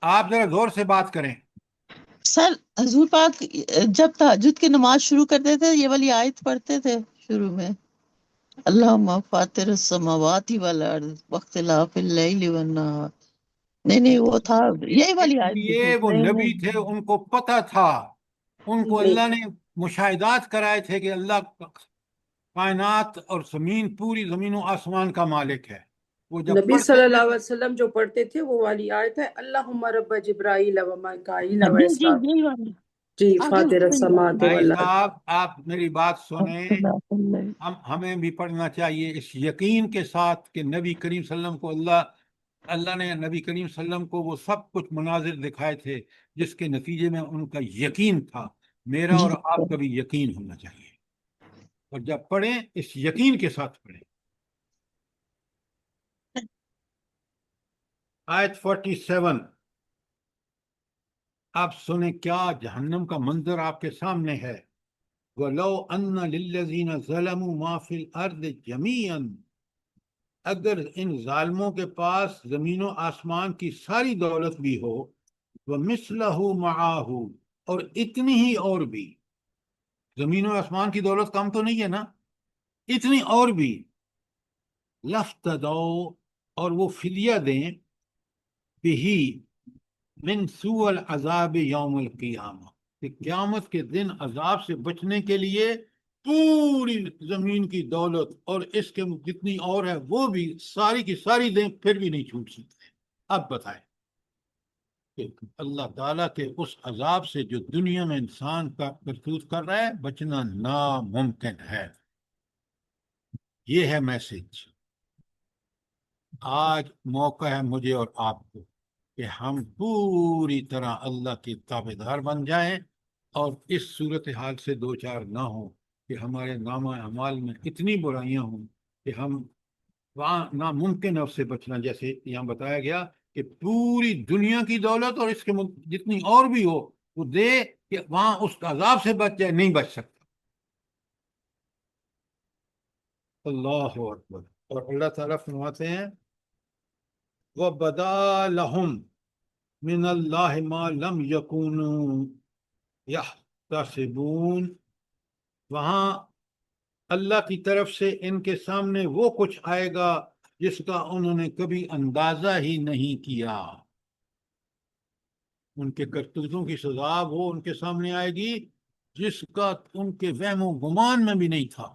آپ ذرا زور سے بات کریں۔ سر حضور پاک جب تہجد کی نماز شروع کرتے تھے یہ والی آیت پڑھتے تھے شروع میں، اللہم فاطر السماوات والارض واختلاف اللیل والنہار نہیں وہ تھا یہی والی آیت بھی یہ تھی وہ نبی تھے، ان کو پتہ تھا، ان کو نہیں اللہ نے مشاہدات کرائے تھے کہ اللہ کائنات اور زمین، پوری زمین و آسمان کا مالک ہے۔ وہ جب نبی پڑھتے صلی اللہ تھے علیہ وسلم جو پڑھتے تھے وہ والی آیت ہے اللہم رب جبرائیل و میکائیل و جی اسرافیل، یہی والی جی آگے فاطر وہی السماوات بھائی والارض۔ صاحب، آپ میری بات سنیں، والی ہمیں بھی پڑھنا چاہیے اس یقین کے ساتھ کہ نبی کریم صلی اللہ علیہ وسلم کو اللہ نے نبی کریم صلی اللہ علیہ وسلم کو وہ سب کچھ مناظر دکھائے تھے جس کے نتیجے میں ان کا یقین تھا۔ میرا اور آپ کا بھی یقین ہونا چاہیے، اور جب پڑھیں اس یقین کے ساتھ پڑھیں۔ آیت 47، آپ سنیں کیا جہنم کا منظر آپ کے سامنے ہے۔ وَلَوْ أَنَّ لِلَّذِينَ ظَلَمُوا مَا فِي الْأَرْضِ جَمِيعًا، اگر ان ظالموں کے پاس زمین و آسمان کی ساری دولت بھی ہو، وَمِثْلَهُ مَعَهُ، اور اتنی ہی اور بھی، زمین و آسمان کی دولت کم تو نہیں ہے نا، اتنی اور بھی، لَافْتَدَوْا، اور وہ فدیہ دیں، بِهِ، من سوء العذاب یوم القیامہ، کہ قیامت کے دن عذاب سے بچنے کے لیے پوری زمین کی دولت اور اس کے جتنی اور ہے وہ بھی ساری کی ساری دیں، پھر بھی نہیں چھوٹ سکتے۔ اب بتائیں کہ اللہ تعالیٰ کے اس عذاب سے جو دنیا میں انسان کا کرتوت کر رہا ہے، بچنا ناممکن ہے۔ یہ ہے میسج۔ آج موقع ہے مجھے اور آپ کو کہ ہم پوری طرح اللہ کے تابع دار بن جائیں، اور اس صورتحال سے دو چار نہ ہوں کہ ہمارے نامہ اعمال میں اتنی برائیاں ہوں کہ ہم وہاں ناممکن ہے اس سے بچنا، جیسے یہاں بتایا گیا کہ پوری دنیا کی دولت اور اس کے جتنی اور بھی ہو وہ دے کہ وہاں اس عذاب سے بچ جائے، نہیں بچ سکتا۔ اللہ اکبر۔ اور اللہ تعالیٰ فرماتے ہیں وَبَدَا لَهُمْ من اللہ ما لم یکونوا یحتسبون، وہاں اللہ کی طرف سے ان کے سامنے وہ کچھ آئے گا جس کا انہوں نے کبھی اندازہ ہی نہیں کیا۔ ان کے کرتوتوں کی سزا وہ ان کے سامنے آئے گی جس کا ان کے وہم و گمان میں بھی نہیں تھا۔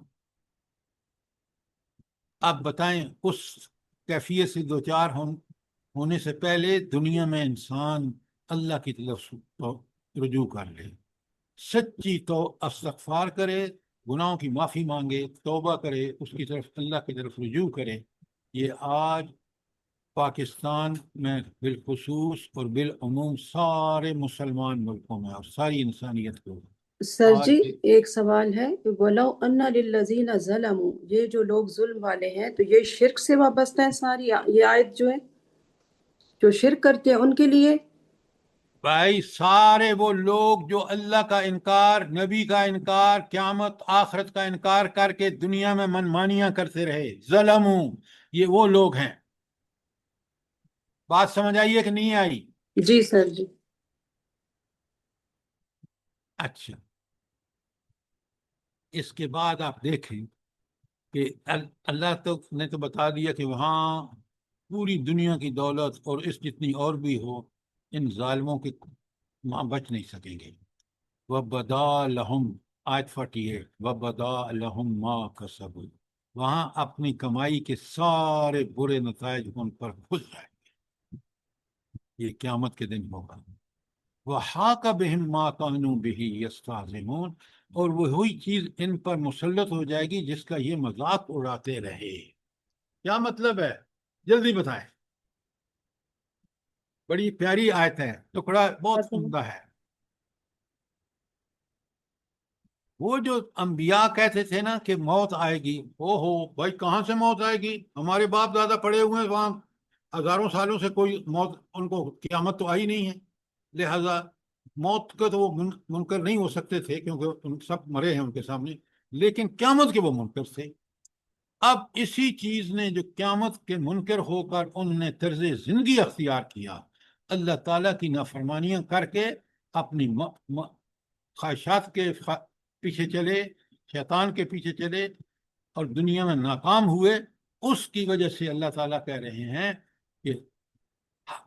آپ بتائیں اس کیفیت سے دوچار ہونے سے پہلے دنیا میں انسان اللہ کی طرف رجوع کر لے، سچی تو استغفار کرے، گناہوں کی معافی مانگے، توبہ کرے، اس کی طرف اللہ کی طرف رجوع کرے۔ یہ آج پاکستان میں بالخصوص اور بالعموم سارے مسلمان ملکوں میں اور ساری انسانیت کو سر آج جی ایک سوال ہے کہ وَلَوْ أَنَّ لِلَّذِينَ ظَلَمُوا، یہ جو لوگ ظلم والے ہیں تو یہ شرک سے وابستہ ہے ساری یہ آیت جو ہے، جو شرک کرتے ہیں ان کے لیے؟ بھائی سارے وہ لوگ جو اللہ کا انکار، نبی کا انکار، قیامت آخرت کا انکار کر کے دنیا میں منمانیاں کرتے رہے، ظلموں، یہ وہ لوگ ہیں۔ بات سمجھ آئیے کہ نہیں آئی؟ جی سر جی۔ اچھا، اس کے بعد آپ دیکھیں کہ اللہ نے تو بتا دیا کہ وہاں پوری دنیا کی دولت اور اس جتنی اور بھی ہو، ان ظالموں کے وہاں بچ نہیں سکیں گے۔ وَبَدَا لَهُمْ، آیت 48، وَبَدَا لَهُمْ مَا كَسَبُوا، وہاں اپنی کمائی کے سارے برے نتائج ان پر کھل جائیں گے۔ یہ قیامت کے دن ہوگا۔ وَحَاقَ بِهِمْ مَا كَانُوا بِهِ يَسْتَهْزِئُونَ، اور وہی چیز ان پر مسلط ہو جائے گی جس کا یہ مذاق اڑاتے رہے۔ کیا مطلب ہے؟ جلدی بتائیں۔ بڑی پیاری آیت ہے، ٹکڑا بہت عمدہ ہے۔ وہ جو انبیاء کہتے تھے نا کہ موت آئے گی، ہو بھائی کہاں سے موت آئے گی؟ ہمارے باپ دادا پڑے ہوئے ہیں وہاں ہزاروں سالوں سے، کوئی موت ان کو قیامت تو آئی نہیں ہے، لہذا موت کا تو وہ منکر نہیں ہو سکتے تھے کیونکہ ان سب مرے ہیں ان کے سامنے، لیکن قیامت کے وہ منکر تھے۔ اب اسی چیز نے جو قیامت کے منکر ہو کر انہوں نے طرز زندگی اختیار کیا، اللہ تعالیٰ کی نافرمانیاں کر کے اپنی خواہشات کے پیچھے چلے، شیطان کے پیچھے چلے اور دنیا میں ناکام ہوئے، اس کی وجہ سے اللہ تعالیٰ کہہ رہے ہیں کہ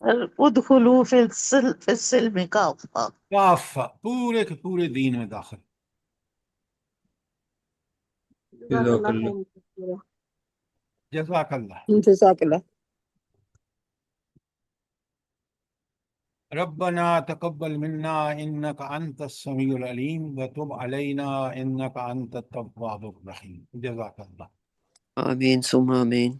ادخلوا فی السلم کافہ. کافہ، پورے کے پورے دین میں داخل. جزاک جزاک اللہ اللہ. خیر. جزاک اللہ. جزاک اللہ. ربنا تقبل منا انك انت السميع العليم وتب علينا انك انت التواب الرحيم. جزاك الله. آمین ثم آمین.